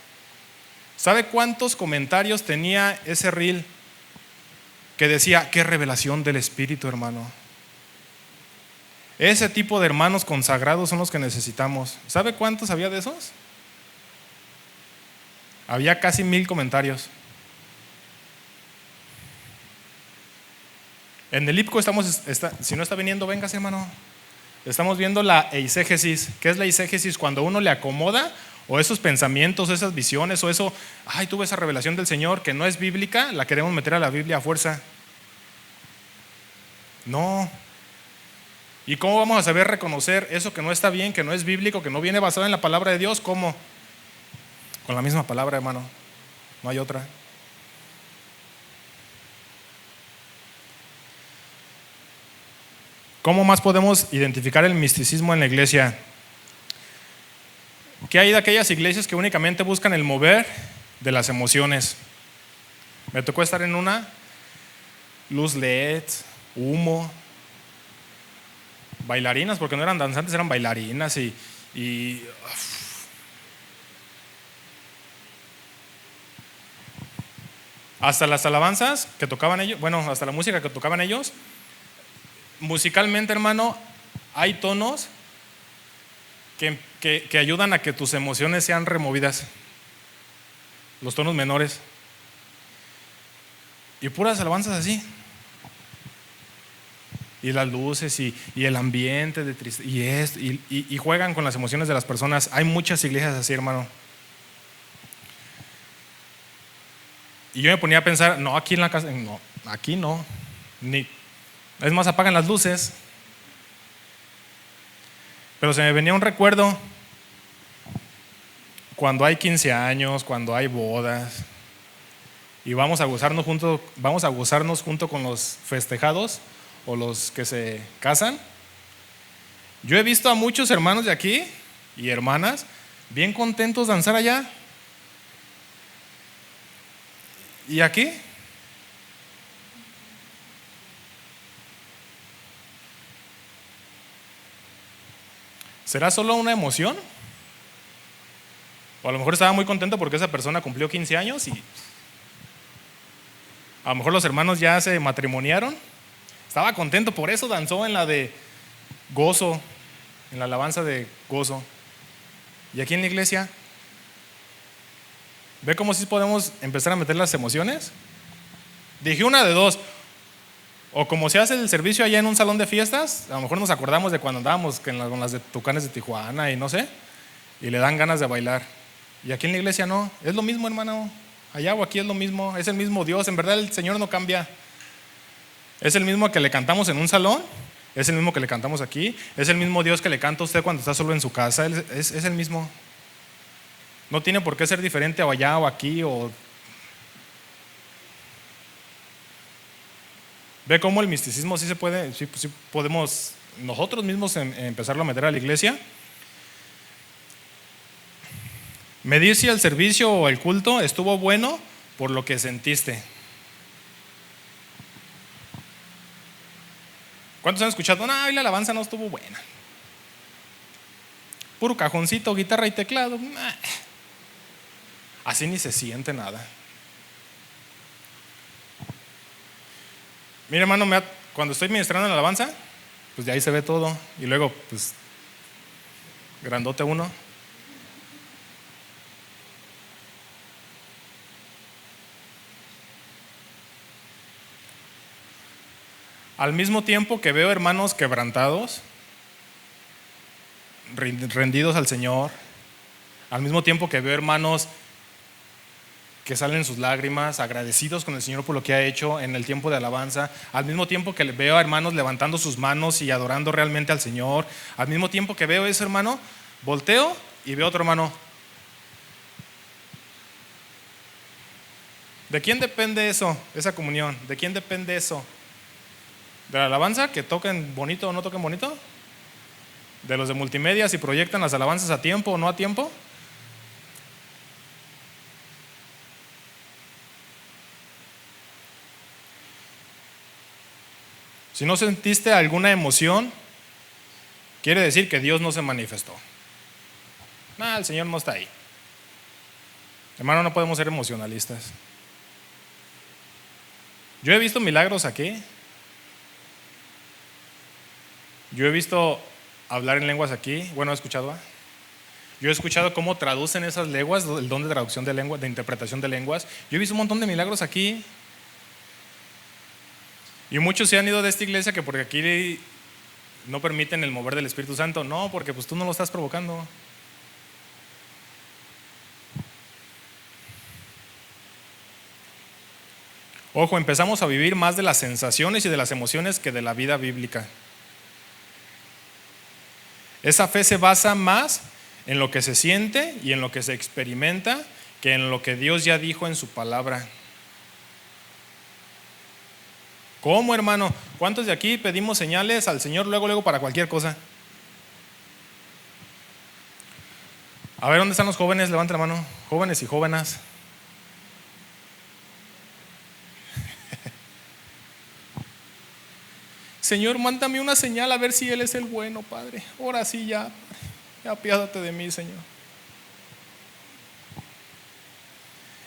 ¿Sabe cuántos comentarios tenía ese reel que decía: qué revelación del Espíritu, hermano? Ese tipo de hermanos consagrados son los que necesitamos. ¿Sabe cuántos había de esos? Había casi 1000 comentarios. En el IPCO si no está viniendo, véngase, hermano. Estamos viendo la eisegesis. ¿Qué es la eisegesis? Cuando uno le acomoda o esos pensamientos, esas visiones o eso, ay, tuve esa revelación del Señor que no es bíblica, la queremos meter a la Biblia a fuerza. No. ¿Y cómo vamos a saber reconocer eso que no está bien, que no es bíblico, que no viene basado en la palabra de Dios? ¿Cómo? Con la misma palabra, hermano. No hay otra. ¿Cómo más podemos identificar el misticismo en la iglesia? ¿Qué hay de aquellas iglesias que únicamente buscan el mover de las emociones? Me tocó estar en una, luz LED, humo, bailarinas, porque no eran danzantes, eran bailarinas y hasta las alabanzas que tocaban ellos, bueno, hasta la música que tocaban ellos, musicalmente, hermano, hay tonos que ayudan a que tus emociones sean removidas, los tonos menores, y puras alabanzas así, y las luces y el ambiente de tristeza y juegan con las emociones de las personas. Hay muchas iglesias así, hermano. Y yo me ponía a pensar, no, aquí en la casa, no, aquí no. Ni, es más, apagan las luces. Pero se me venía un recuerdo cuando hay 15 años, cuando hay bodas, y vamos a gozarnos junto con los festejados o los que se casan. Yo he visto a muchos hermanos de aquí y hermanas bien contentos de danzar allá. ¿Y aquí? ¿Será solo una emoción? O a lo mejor estaba muy contento porque esa persona cumplió 15 años y a lo mejor los hermanos ya se matrimoniaron. Estaba contento, por eso danzó en la de gozo, en la alabanza de gozo. Y aquí en la iglesia, ¿ve cómo sí podemos empezar a meter las emociones? Dije una de dos. O como se hace el servicio allá en un salón de fiestas, a lo mejor nos acordamos de cuando andábamos con las de Tucanes de Tijuana y no sé, y le dan ganas de bailar. Y aquí en la iglesia no, es lo mismo, hermano. Allá o aquí es lo mismo, es el mismo Dios. En verdad el Señor no cambia. Es el mismo que le cantamos en un salón, es el mismo que le cantamos aquí, es el mismo Dios que le canta a usted cuando está solo en su casa. Es el mismo. No tiene por qué ser diferente o allá o aquí o... Ve cómo el misticismo sí se puede, sí podemos nosotros mismos empezarlo a meter a la iglesia. Medir si el servicio o el culto estuvo bueno por lo que sentiste. ¿Cuántos han escuchado? No, la alabanza no estuvo buena. Puro cajoncito, guitarra y teclado. Así ni se siente nada. Mira, hermano, cuando estoy ministrando en la alabanza, pues de ahí se ve todo. Y luego, pues, grandote uno. Al mismo tiempo que veo hermanos quebrantados, rendidos al Señor, al mismo tiempo que veo hermanos que salen sus lágrimas, agradecidos con el Señor por lo que ha hecho en el tiempo de alabanza, al mismo tiempo que veo a hermanos levantando sus manos y adorando realmente al Señor, al mismo tiempo que veo eso, hermano, volteo y veo otro hermano. ¿De quién depende eso, esa comunión? ¿De quién depende eso? ¿De la alabanza, que toquen bonito o no toquen bonito? ¿De los de multimedia, si proyectan las alabanzas a tiempo o no a tiempo? Si no sentiste alguna emoción, quiere decir que Dios no se manifestó. El Señor no está ahí. Hermano, no podemos ser emocionalistas. Yo he visto milagros aquí. Yo he visto hablar en lenguas aquí. Bueno, he escuchado. Yo he escuchado cómo traducen esas lenguas, el don de traducción de lenguas, de interpretación de lenguas. Yo he visto un montón de milagros aquí. Y muchos se han ido de esta iglesia que porque aquí no permiten el mover del Espíritu Santo. No, porque pues tú no lo estás provocando. Ojo, empezamos a vivir más de las sensaciones y de las emociones que de la vida bíblica. Esa fe se basa más en lo que se siente y en lo que se experimenta que en lo que Dios ya dijo en su palabra. ¿Cómo, hermano? ¿Cuántos de aquí pedimos señales al Señor luego para cualquier cosa? A ver, ¿dónde están los jóvenes? Levanta la mano. Jóvenes y jóvenes. Señor, mándame una señal a ver si Él es el bueno, Padre. Ahora sí ya apiádate de mí, Señor.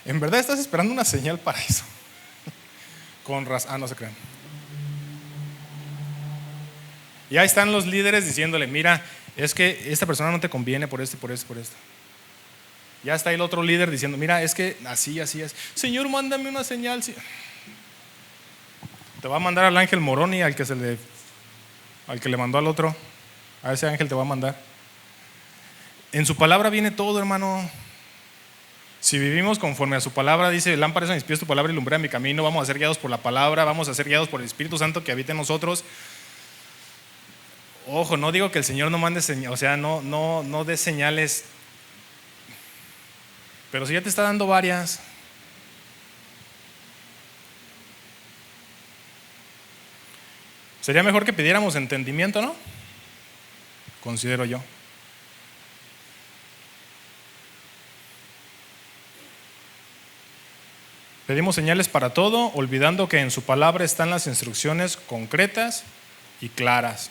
¿En verdad estás esperando una señal para eso? No se crean. Y ahí están los líderes diciéndole, mira, es que esta persona no te conviene por esto, por esto, por esto. Ya está el otro líder diciendo, mira, es que así es. Señor, mándame una señal. Te va a mandar al ángel Moroni, al que le mandó al otro. A ese ángel te va a mandar. En su palabra viene todo, hermano. Si vivimos conforme a su palabra, dice, lámpara es a mis pies tu palabra y lumbrera mi camino, vamos a ser guiados por la palabra, vamos a ser guiados por el Espíritu Santo que habita en nosotros. Ojo, no digo que el Señor no mande señales, o sea, no dé señales, pero si ya te está dando varias, sería mejor que pidiéramos entendimiento, ¿no? Considero yo. Pedimos señales para todo, olvidando que en su palabra están las instrucciones concretas y claras.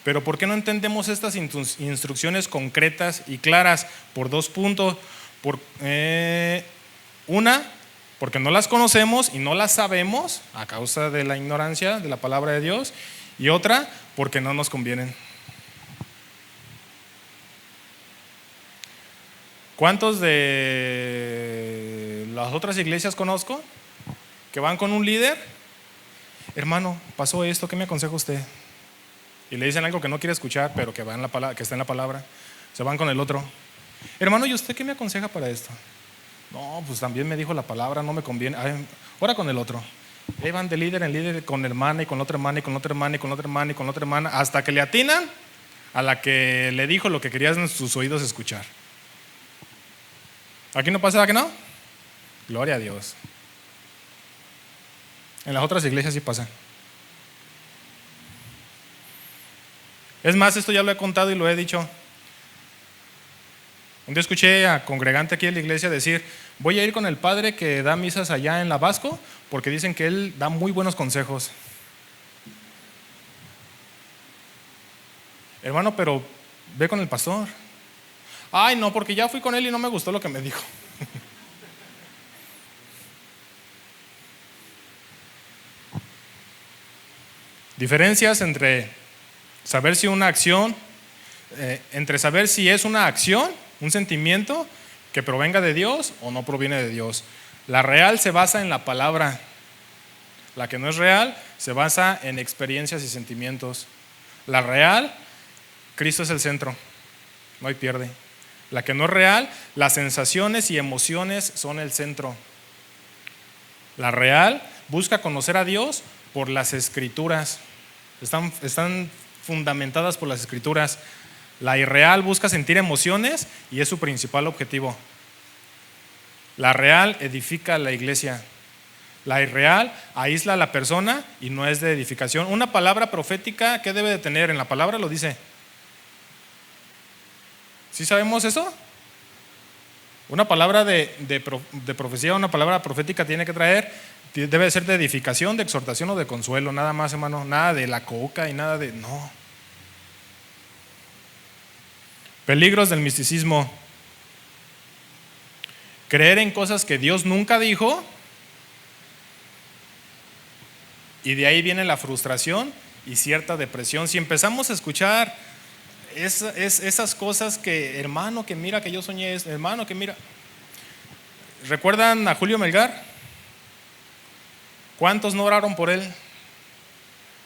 Pero ¿por qué no entendemos estas instrucciones concretas y claras? Por dos puntos. Una, porque no las conocemos y no las sabemos a causa de la ignorancia de la palabra de Dios. Y otra, porque no nos convienen. ¿Cuántos de las otras iglesias conozco que van con un líder? Hermano, pasó esto, ¿qué me aconseja usted? Y le dicen algo que no quiere escuchar, pero que está en la palabra. Se van con el otro. Hermano, ¿y usted qué me aconseja para esto? No, pues también me dijo la palabra, no me conviene. Ay, ahora con el otro. Ahí van de líder en líder, con hermana y con otra hermana y con otra hermana y con otra hermana y con otra hermana, hasta que le atinan a la que le dijo lo que querían sus oídos escuchar. ¿Aquí no pasa que no? Gloria a Dios. En las otras iglesias sí pasa. Es más, esto ya lo he contado y lo he dicho. Un día escuché a congregante aquí en la iglesia decir: voy a ir con el padre que da misas allá en la Vasco, porque dicen que él da muy buenos consejos. Hermano, pero ve con el pastor. Ay, no, porque ya fui con él y no me gustó lo que me dijo. Diferencias entre saber si una acción, entre saber si es una acción, un sentimiento que provenga de Dios o no proviene de Dios. La real se basa en la palabra. La que no es real se basa en experiencias y sentimientos. La real, Cristo es el centro, no hay pierde. La que no es real, las sensaciones y emociones son el centro. La real busca conocer a Dios por las escrituras. Están fundamentadas por las escrituras. La irreal busca sentir emociones y es su principal objetivo. La real edifica la iglesia. La irreal aísla a la persona y no es de edificación. Una palabra profética, ¿qué debe de tener? En la palabra lo dice. ¿Sí sabemos eso? Una palabra de profecía, una palabra profética tiene que traer, debe ser de edificación, de exhortación o de consuelo, nada más, hermano, nada de la coca y nada de, no. Peligros del misticismo: creer en cosas que Dios nunca dijo, y de ahí viene la frustración y cierta depresión. Si empezamos a escuchar esas cosas que, hermano, que mira que yo soñé esto, hermano, que mira. ¿Recuerdan a Julio Melgar? ¿Cuántos no oraron por él?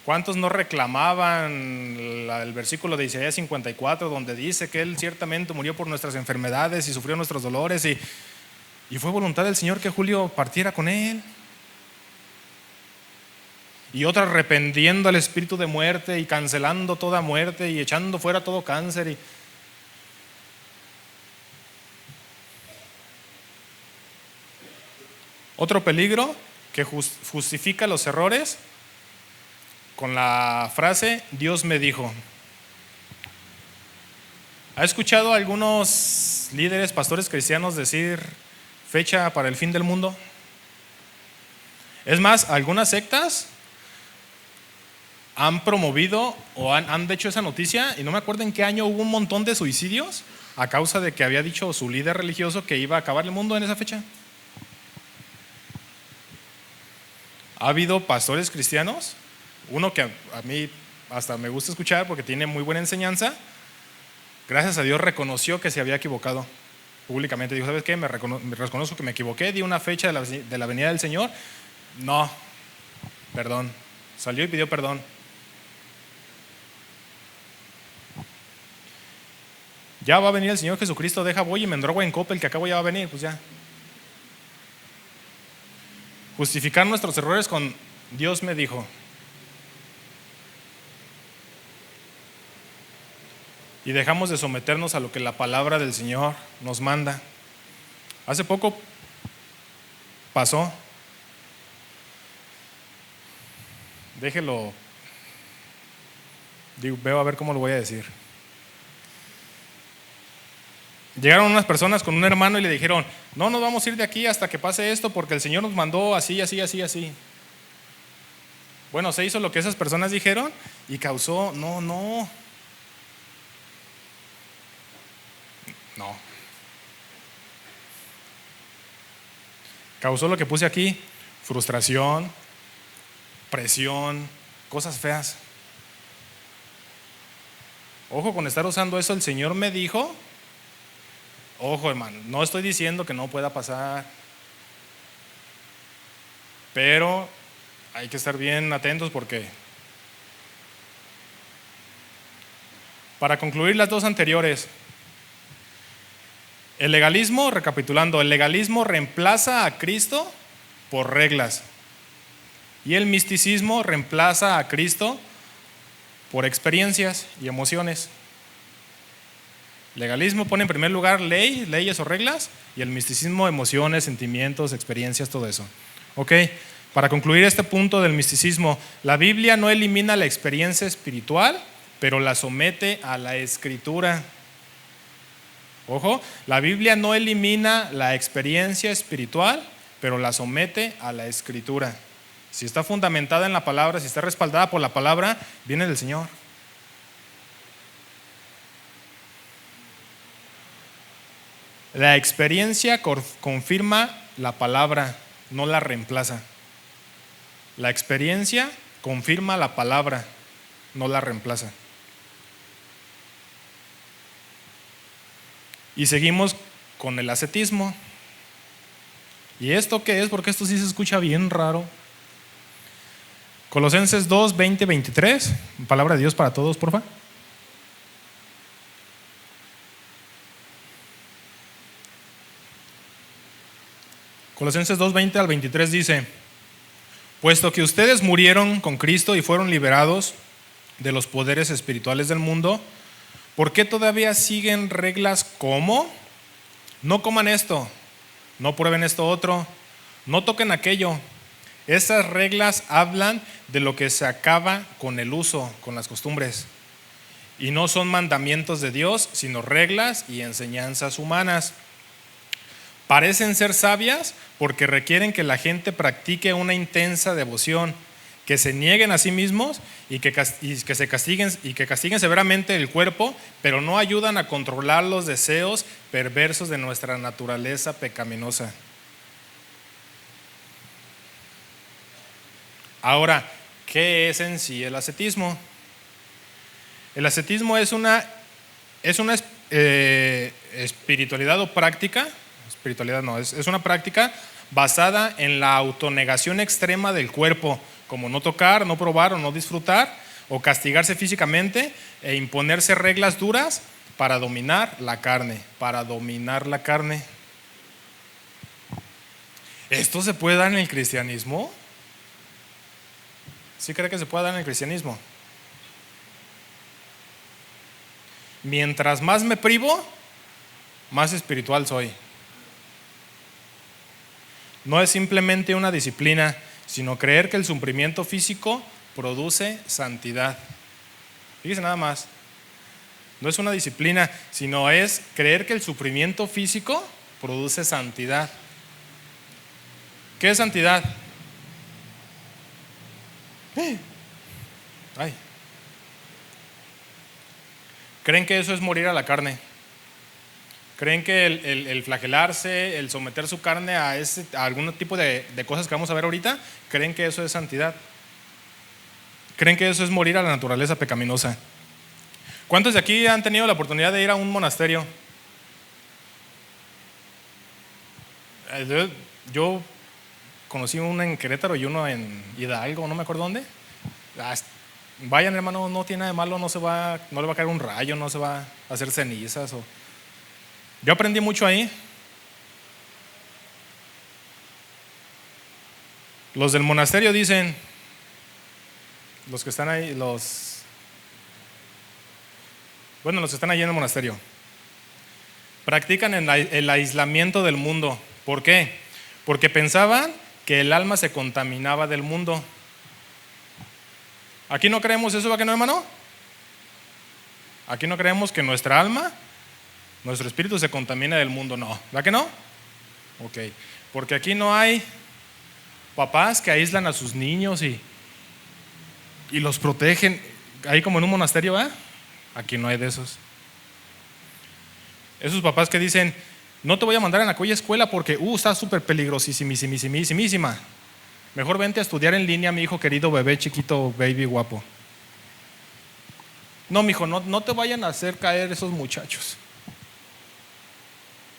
¿Cuántos no reclamaban el versículo de Isaías 54 donde dice que él ciertamente murió por nuestras enfermedades y sufrió nuestros dolores y fue voluntad del Señor que Julio partiera con él? Y otras arrepentiendo al espíritu de muerte y cancelando toda muerte y echando fuera todo cáncer. Otro peligro que justifica los errores con la frase Dios me dijo. ¿Ha escuchado a algunos líderes, pastores cristianos decir fecha para el fin del mundo? Es más, algunas sectas han promovido o han hecho esa noticia, y no me acuerdo en qué año hubo un montón de suicidios a causa de que había dicho su líder religioso que iba a acabar el mundo en esa fecha. Ha habido pastores cristianos, uno que a mí hasta me gusta escuchar porque tiene muy buena enseñanza, gracias a Dios reconoció que se había equivocado públicamente. Dijo: ¿sabes qué? Me reconozco que me equivoqué, di una fecha de la venida del Señor. No, perdón. Salió y pidió perdón. Ya va a venir el Señor Jesucristo, deja voy y me endrogo en Coppel que acabo ya va a venir, pues ya. justificar nuestros errores con Dios me dijo. Y dejamos de someternos a lo que la palabra del Señor nos manda. Hace poco pasó. Déjelo. Veo a ver cómo lo voy a decir. Llegaron unas personas con un hermano y le dijeron: no nos vamos a ir de aquí hasta que pase esto, porque el Señor nos mandó así, así, así, así. Bueno, se hizo lo que esas personas dijeron y causó, no. Causó lo que puse aquí: frustración, presión, cosas feas. Ojo con estar usando eso, el Señor me dijo. Ojo, hermano, no estoy diciendo que no pueda pasar, pero hay que estar bien atentos porque, para concluir las dos anteriores, el legalismo, recapitulando, el legalismo reemplaza a Cristo por reglas y el misticismo reemplaza a Cristo por experiencias y emociones. Legalismo pone en primer lugar leyes o reglas, y el misticismo emociones, sentimientos, experiencias, todo eso. Ok, para concluir este punto del misticismo, la Biblia no elimina la experiencia espiritual, pero la somete a la Escritura. Ojo, la Biblia no elimina la experiencia espiritual, pero la somete a la Escritura. Si está fundamentada en la palabra, si está respaldada por la palabra, viene del Señor. La experiencia confirma la palabra, no la reemplaza. La experiencia confirma la palabra, no la reemplaza. Y seguimos con el ascetismo. ¿Y esto qué es? Porque esto sí se escucha bien raro. Colosenses 2, 20, 23. Palabra de Dios para todos, por favor. Colosenses 2, 20 al 23 dice: puesto que ustedes murieron con Cristo y fueron liberados de los poderes espirituales del mundo, ¿por qué todavía siguen reglas como: no coman esto, no prueben esto otro, no toquen aquello? Esas reglas hablan de lo que se acaba con el uso, con las costumbres, y no son mandamientos de Dios, sino reglas y enseñanzas humanas. Parecen ser sabias porque requieren que la gente practique una intensa devoción, que se nieguen a sí mismos y que castiguen severamente el cuerpo, pero no ayudan a controlar los deseos perversos de nuestra naturaleza pecaminosa. Ahora, ¿qué es en sí el ascetismo? El ascetismo es una espiritualidad o práctica. Espiritualidad no, es una práctica basada en la autonegación extrema del cuerpo, como no tocar, no probar o no disfrutar, o castigarse físicamente e imponerse reglas duras para dominar la carne. ¿Esto se puede dar en el cristianismo? ¿Sí cree que se puede dar en el cristianismo? Mientras más me privo, más espiritual soy. No es simplemente una disciplina, sino creer que el sufrimiento físico produce santidad. Fíjese nada más. No es una disciplina, sino es creer que el sufrimiento físico produce santidad. ¿Qué es santidad? Ay. ¿Creen que eso es morir a la carne? ¿Creen que el flagelarse, el someter su carne a algún tipo de cosas que vamos a ver ahorita, creen que eso es santidad? ¿Creen que eso es morir a la naturaleza pecaminosa? ¿Cuántos de aquí han tenido la oportunidad de ir a un monasterio? Yo conocí uno en Querétaro y uno en Hidalgo, no me acuerdo dónde. Vayan, hermano, no tiene nada de malo, no le va a caer un rayo, no se va a hacer cenizas. Yo aprendí mucho ahí. Los del monasterio dicen, los que están ahí, los que están ahí en el monasterio, practican el aislamiento del mundo. ¿Por qué? Porque pensaban que el alma se contaminaba del mundo. ¿Aquí no creemos eso, va que no, hermano? Aquí no creemos que nuestra alma, nuestro espíritu se contamina del mundo, no. ¿Va que no? Ok. Porque aquí no hay papás que aíslan a sus niños y los protegen, ahí como en un monasterio, ¿va? Aquí no hay de esos. Esos papás que dicen, no te voy a mandar en aquella escuela porque está súper peligrosísimísima. Mejor vente a estudiar en línea, mi hijo querido, bebé chiquito, baby guapo. No, mijo, no te vayan a hacer caer esos muchachos.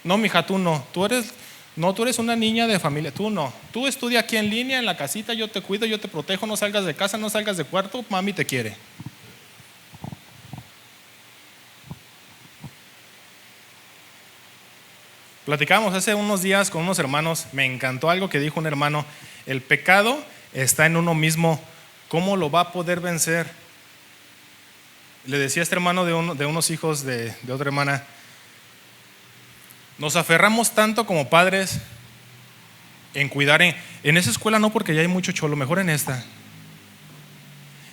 No, mija, tú no. Tú eres una niña de familia, tú no. Tú estudia aquí en línea, en la casita, yo te cuido, yo te protejo, no salgas de casa, no salgas de cuarto, mami te quiere. Platicábamos hace unos días con unos hermanos, me encantó algo que dijo un hermano: el pecado está en uno mismo, ¿cómo lo va a poder vencer? Le decía a este hermano de unos hijos de otra hermana, nos aferramos tanto como padres en cuidar en esa escuela, no porque allá hay mucho cholo, mejor en esta.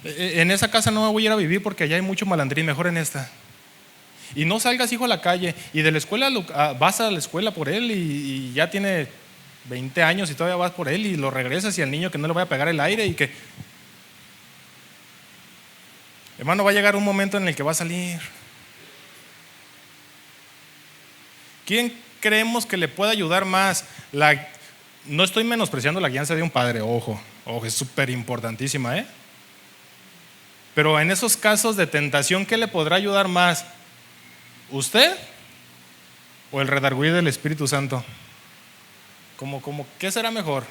En esa casa no me voy a ir a vivir porque allá hay mucho malandrín, mejor en esta. Y no salgas, hijo, a la calle. Y de la escuela vas a la escuela por él y ya tiene 20 años y todavía vas por él y lo regresas, y al niño que no le vaya a pegar el aire y que… Hermano, va a llegar un momento en el que va a salir. ¿Quién creemos que le puede ayudar más? No estoy menospreciando la guianza de un padre, ojo, es súper importantísima, ¿eh? Pero en esos casos de tentación, ¿qué le podrá ayudar más? ¿Usted o el redarguir del Espíritu Santo? ¿Qué será mejor?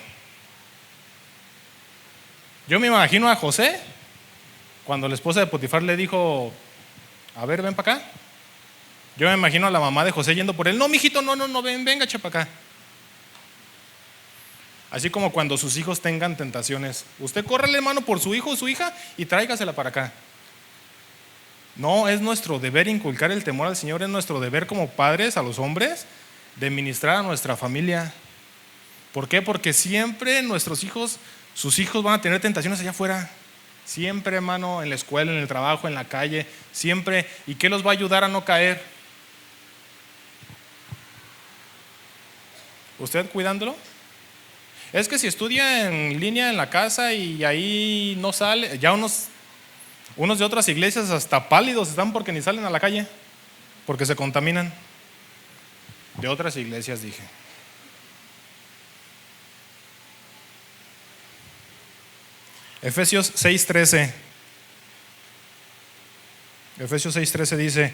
Yo me imagino a José cuando la esposa de Potifar le dijo, a ver, ven para acá. Yo me imagino a la mamá de José yendo por él, no, mijito, no, venga, echa para acá. Así como cuando sus hijos tengan tentaciones, usted córrele, hermano, por su hijo o su hija y tráigasela para acá. No, es nuestro deber inculcar el temor al Señor, es nuestro deber como padres a los hombres de ministrar a nuestra familia. ¿Por qué? Porque siempre sus hijos van a tener tentaciones allá afuera. Siempre, hermano, en la escuela, en el trabajo, en la calle, siempre. ¿Y qué los va a ayudar a no caer? ¿Usted cuidándolo? Es que si estudia en línea en la casa y ahí no sale, ya unos de otras iglesias hasta pálidos están porque ni salen a la calle, porque se contaminan. De otras iglesias, dije. Efesios 6:13. Efesios 6:13 dice: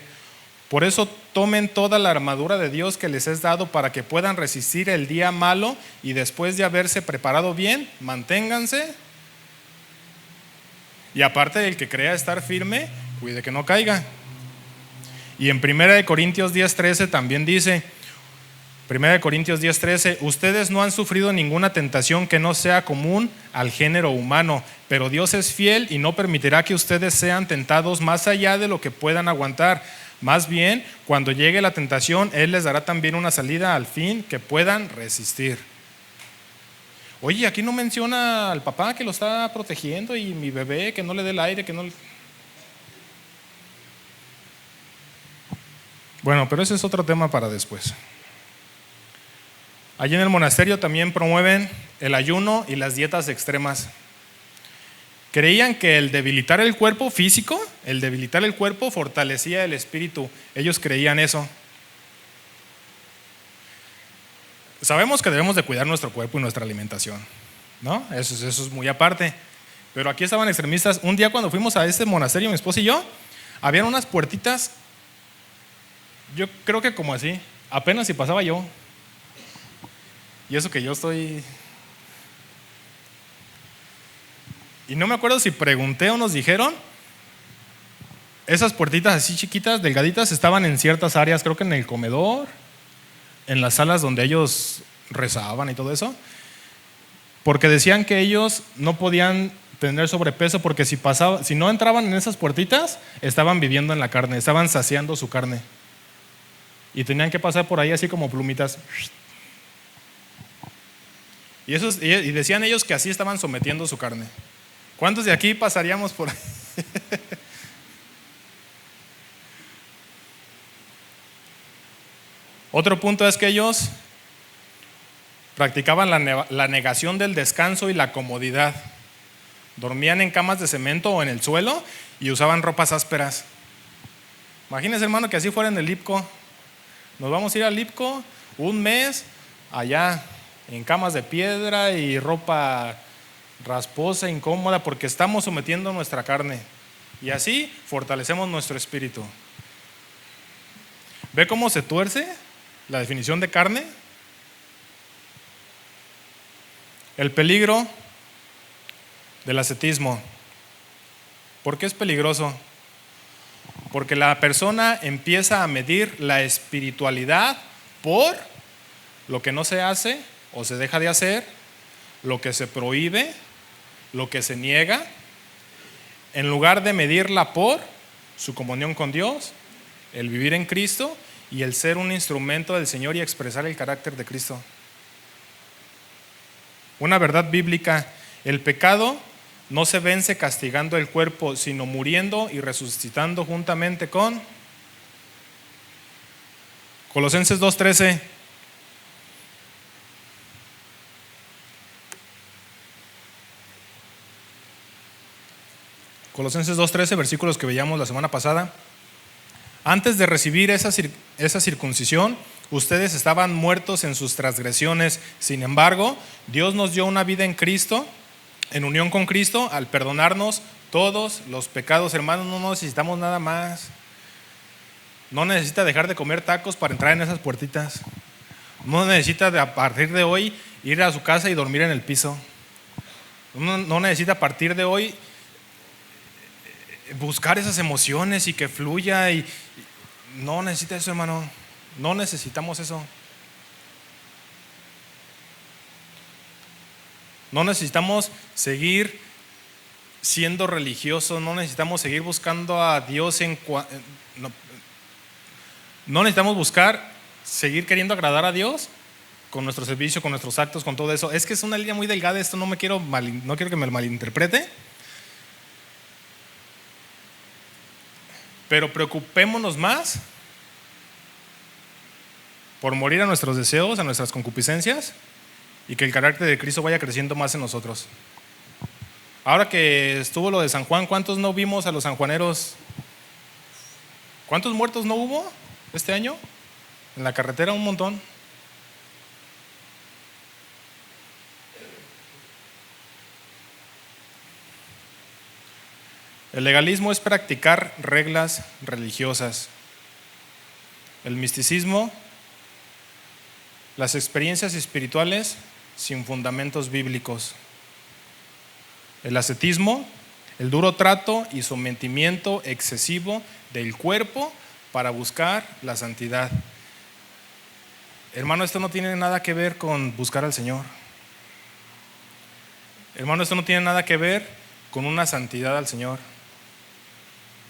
por eso tomen toda la armadura de Dios que les es dado para que puedan resistir el día malo, y después de haberse preparado bien, manténganse. Y aparte del que crea estar firme, cuide que no caiga. Y en 1 Corintios 10:13 también dice, 1 Corintios 10:13, ustedes no han sufrido ninguna tentación que no sea común al género humano, pero Dios es fiel y no permitirá que ustedes sean tentados más allá de lo que puedan aguantar. Más bien, cuando llegue la tentación, Él les dará también una salida al fin que puedan resistir. Oye, aquí no menciona al papá que lo está protegiendo y mi bebé que no le dé el aire, que no… Bueno, pero ese es otro tema para después. Allí en el monasterio también promueven el ayuno y las dietas extremas. Creían que el debilitar el cuerpo físico, el debilitar el cuerpo fortalecía el espíritu. Ellos creían eso. Sabemos que debemos de cuidar nuestro cuerpo y nuestra alimentación, ¿no? Eso es muy aparte. Pero aquí estaban extremistas. Un día cuando fuimos a este monasterio, mi esposa y yo, habían unas puertitas, yo creo que como así, apenas si pasaba yo. Y eso que yo estoy… Y no me acuerdo si pregunté o nos dijeron, esas puertitas así chiquitas, delgaditas, estaban en ciertas áreas, creo que en el comedor, en las salas donde ellos rezaban y todo eso. porque decían que ellos no podían tener sobrepeso porque si no entraban en esas puertitas, estaban viviendo en la carne, estaban saciando su carne. Y tenían que pasar por ahí así como plumitas. Y decían ellos que así estaban sometiendo su carne. ¿Cuántos de aquí pasaríamos por ahí? Otro punto es que ellos practicaban la negación del descanso y la comodidad. Dormían en camas de cemento o en el suelo y usaban ropas ásperas. Imagínense, hermano, que así fuera en el IPCO. Nos vamos a ir al IPCO un mes allá en camas de piedra y ropa rasposa, incómoda, porque estamos sometiendo nuestra carne. Y así fortalecemos nuestro espíritu. ¿Ve cómo se tuerce la definición de carne? El peligro del ascetismo. ¿Por qué es peligroso? Porque la persona empieza a medir la espiritualidad por lo que no se hace o se deja de hacer, lo que se prohíbe, lo que se niega, en lugar de medirla por su comunión con Dios, el vivir en Cristo y el ser un instrumento del Señor y expresar el carácter de Cristo. Una verdad bíblica: el pecado no se vence castigando el cuerpo, sino muriendo y resucitando juntamente con Colosenses 2:13. Colosenses 2:13, versículos que veíamos la semana pasada. Antes de recibir esa circuncisión, ustedes estaban muertos en sus transgresiones. Sin embargo, Dios nos dio una vida en Cristo, en unión con Cristo, al perdonarnos todos los pecados. Hermanos, no necesitamos nada más. No necesita dejar de comer tacos para entrar en esas puertitas. No necesita a partir de hoy ir a su casa y dormir en el piso. No necesita a partir de hoy buscar esas emociones y que fluya. Y no necesita eso, hermano. No necesitamos eso. No necesitamos seguir siendo religiosos, no necesitamos seguir buscando a Dios no necesitamos seguir queriendo agradar a Dios con nuestro servicio, con nuestros actos, con todo eso. Es que es una línea muy delgada, esto no quiero que me malinterprete. Pero preocupémonos más por morir a nuestros deseos, a nuestras concupiscencias, y que el carácter de Cristo vaya creciendo más en nosotros. Ahora que estuvo lo de San Juan, ¿cuántos no vimos a los sanjuaneros? ¿Cuántos muertos no hubo este año? En la carretera un montón. El legalismo es practicar reglas religiosas. El misticismo, las experiencias espirituales sin fundamentos bíblicos. El ascetismo, el duro trato y sometimiento excesivo del cuerpo para buscar la santidad. Hermano, esto no tiene nada que ver con buscar al Señor. Hermano, esto no tiene nada que ver con una santidad al Señor.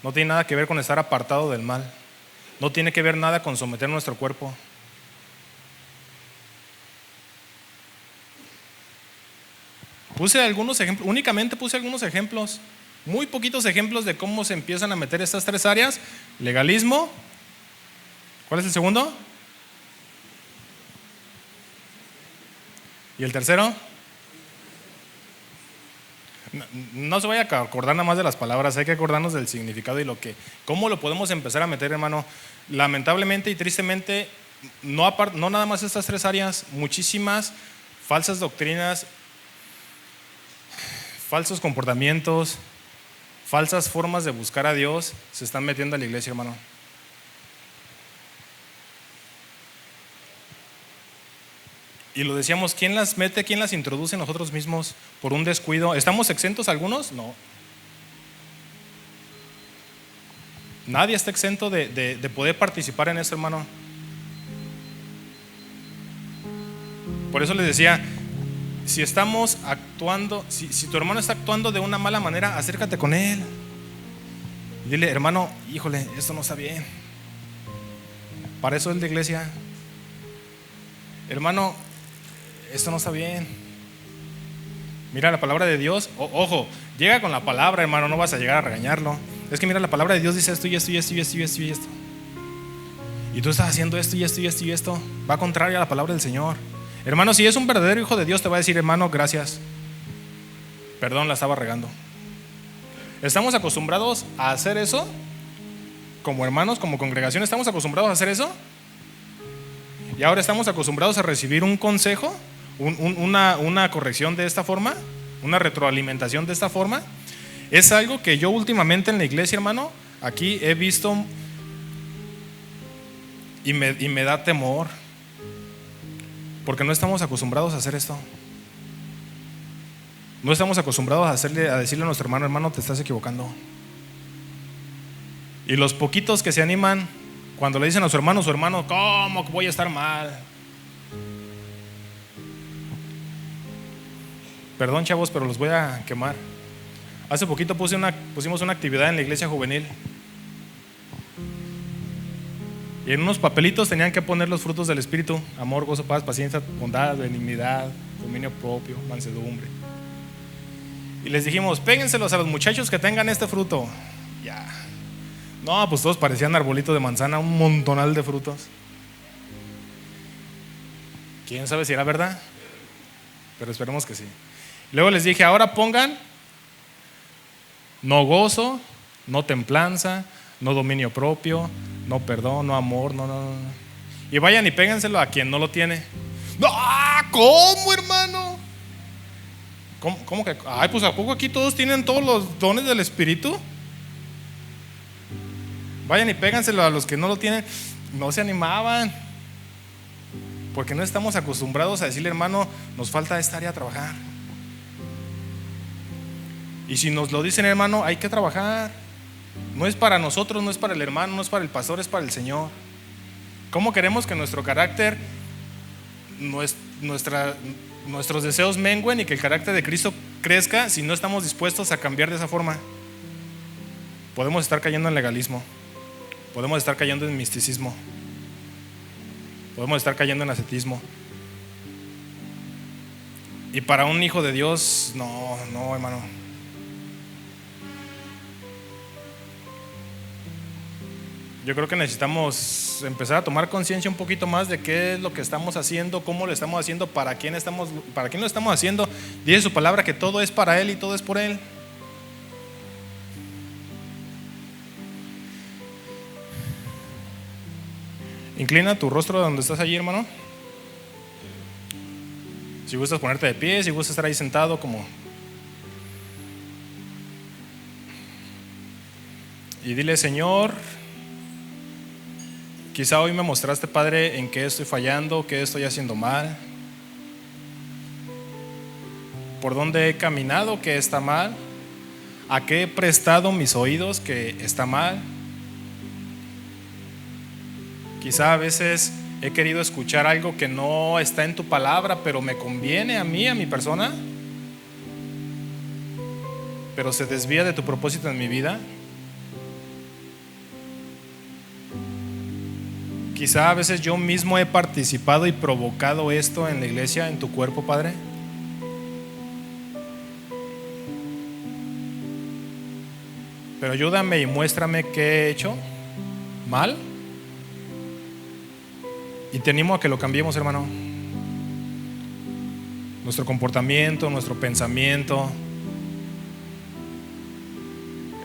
No tiene nada que ver con estar apartado del mal. No tiene que ver nada con someter nuestro cuerpo. Puse algunos ejemplos, únicamente puse algunos ejemplos, muy poquitos ejemplos de cómo se empiezan a meter estas tres áreas. Legalismo. ¿Cuál es el segundo? ¿Y el tercero? No se vaya a acordar nada más de las palabras, hay que acordarnos del significado y cómo lo podemos empezar a meter, hermano. Lamentablemente y tristemente, no nada más estas tres áreas, muchísimas falsas doctrinas, falsos comportamientos, falsas formas de buscar a Dios se están metiendo a la iglesia, hermano. Y lo decíamos, ¿quién las mete, quién las introduce? Nosotros mismos, por un descuido. ¿Estamos exentos algunos? No. Nadie está exento de poder participar en eso, hermano. Por eso les decía, Si estamos actuando, si tu hermano está actuando de una mala manera, acércate con él. Dile, hermano, híjole, esto no está bien. Para eso es la iglesia. Hermano, esto no está bien. Mira la palabra de Dios. Ojo, llega con la palabra, hermano, no vas a llegar a regañarlo. Es que mira, la palabra de Dios dice esto y esto y esto y esto y esto y esto. Y tú estás haciendo esto y esto y esto y esto. Va contrario a la palabra del Señor. Hermano, si es un verdadero hijo de Dios, te va a decir, hermano, gracias. Perdón, la estaba regando. ¿Estamos acostumbrados a hacer eso? Como hermanos, como congregación, ¿estamos acostumbrados a hacer eso? Y ahora estamos acostumbrados a recibir un consejo, una corrección de esta forma, una retroalimentación de esta forma. Es algo que yo últimamente en la iglesia, hermano, aquí he visto y me da temor, porque no estamos acostumbrados a hacer esto. No estamos acostumbrados a decirle a nuestro hermano, hermano, te estás equivocando. Y los poquitos que se animan, cuando le dicen a su hermano, ¿cómo voy a estar mal? Perdón, chavos, pero los voy a quemar. Hace poquito pusimos una actividad en la iglesia juvenil. Y en unos papelitos tenían que poner los frutos del Espíritu: amor, gozo, paz, paciencia, bondad, benignidad, dominio propio, mansedumbre. Y les dijimos, péguenselos a los muchachos que tengan este fruto. Ya. No, pues todos parecían arbolitos de manzana, un montonal de frutos. ¿Quién sabe si era verdad? Pero esperemos que sí. Luego les dije, ahora pongan no gozo, no templanza, no dominio propio, no perdón, no amor, no. Y vayan y péguenselo a quien no lo tiene. No, ¿cómo, hermano? ¿Cómo que? Ay, pues ¿a poco aquí todos tienen todos los dones del Espíritu? Vayan y péganselo a los que no lo tienen. No se animaban, porque no estamos acostumbrados a decirle, hermano, nos falta esta área a trabajar. Y si nos lo dicen, hermano, hay que trabajar. No es para nosotros, no es para el hermano, no es para el pastor, es para el Señor. ¿Cómo queremos que nuestro carácter, nuestros deseos mengüen y que el carácter de Cristo crezca si no estamos dispuestos a cambiar de esa forma? Podemos estar cayendo en legalismo, podemos estar cayendo en misticismo, podemos estar cayendo en ascetismo. Y para un hijo de Dios, no, hermano. Yo creo que necesitamos empezar a tomar conciencia un poquito más de qué es lo que estamos haciendo, cómo lo estamos haciendo, para quién lo estamos haciendo. Dice su palabra que todo es para Él y todo es por Él. Inclina tu rostro donde estás allí, hermano. Si gustas ponerte de pie, si gustas estar ahí sentado como. Y dile, Señor, quizá hoy me mostraste, Padre, en qué estoy fallando, qué estoy haciendo mal, por dónde he caminado que está mal, a qué he prestado mis oídos que está mal. Quizá a veces he querido escuchar algo que no está en tu palabra, pero me conviene a mí, a mi persona, pero se desvía de tu propósito en mi vida. Quizá a veces yo mismo he participado y provocado esto en la iglesia, en tu cuerpo, Padre. Pero ayúdame y muéstrame qué he hecho mal. Y te animo a que lo cambiemos, hermano. Nuestro comportamiento, nuestro pensamiento.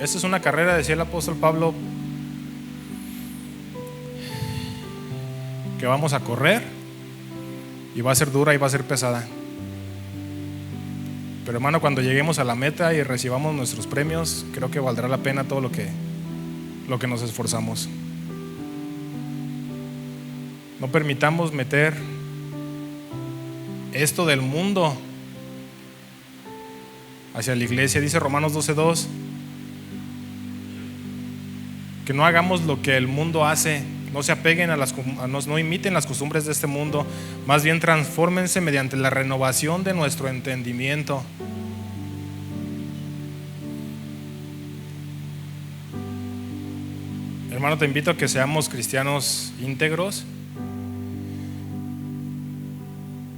Esta es una carrera, decía el apóstol Pablo, que vamos a correr y va a ser dura y va a ser pesada. Pero, hermano, cuando lleguemos a la meta y recibamos nuestros premios, creo que valdrá la pena todo lo que nos esforzamos. No permitamos meter esto del mundo hacia la iglesia. Dice Romanos 12:2 que no hagamos lo que el mundo hace. No se apeguen no imiten las costumbres de este mundo, más bien transfórmense mediante la renovación de nuestro entendimiento. Hermano, te invito a que seamos cristianos íntegros,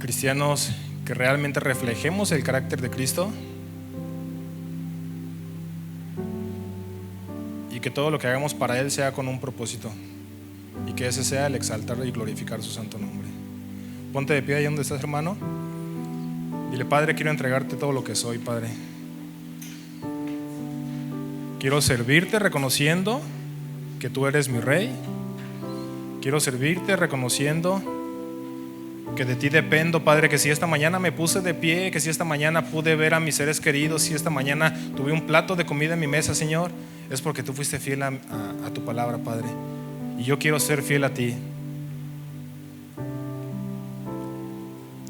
cristianos que realmente reflejemos el carácter de Cristo, y que todo lo que hagamos para Él sea con un propósito, y que ese sea el exaltar y glorificar su santo nombre. Ponte de pie ahí donde estás, hermano. Dile: Padre, quiero entregarte todo lo que soy, Padre. Quiero servirte reconociendo que tú eres mi Rey. Quiero servirte reconociendo que de ti dependo, Padre, que si esta mañana me puse de pie, que si esta mañana pude ver a mis seres queridos, si esta mañana tuve un plato de comida en mi mesa, Señor, es porque tú fuiste fiel a tu palabra, Padre. Y yo quiero ser fiel a ti.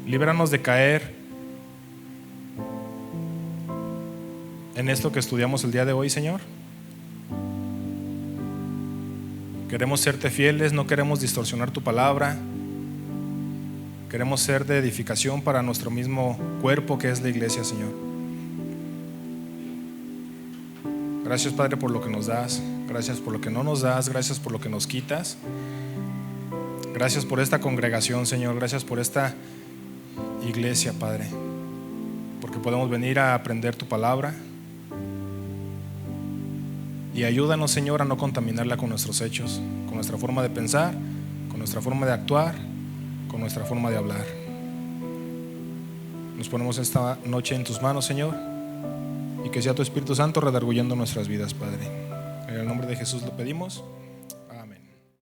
Líbranos de caer en esto que estudiamos el día de hoy, Señor. Queremos serte fieles, no queremos distorsionar tu palabra. Queremos ser de edificación para nuestro mismo cuerpo, que es la iglesia, Señor. Gracias, Padre, por lo que nos das. Gracias por lo que no nos das. Gracias por lo que nos quitas. Gracias por esta congregación, Señor. Gracias por esta iglesia, Padre, porque podemos venir a aprender tu palabra. Y ayúdanos, Señor, a no contaminarla con nuestros hechos, con nuestra forma de pensar, con nuestra forma de actuar, con nuestra forma de hablar. Nos ponemos esta noche en tus manos, Señor, y que sea tu Espíritu Santo redarguyendo nuestras vidas, Padre. En el nombre de Jesús lo pedimos.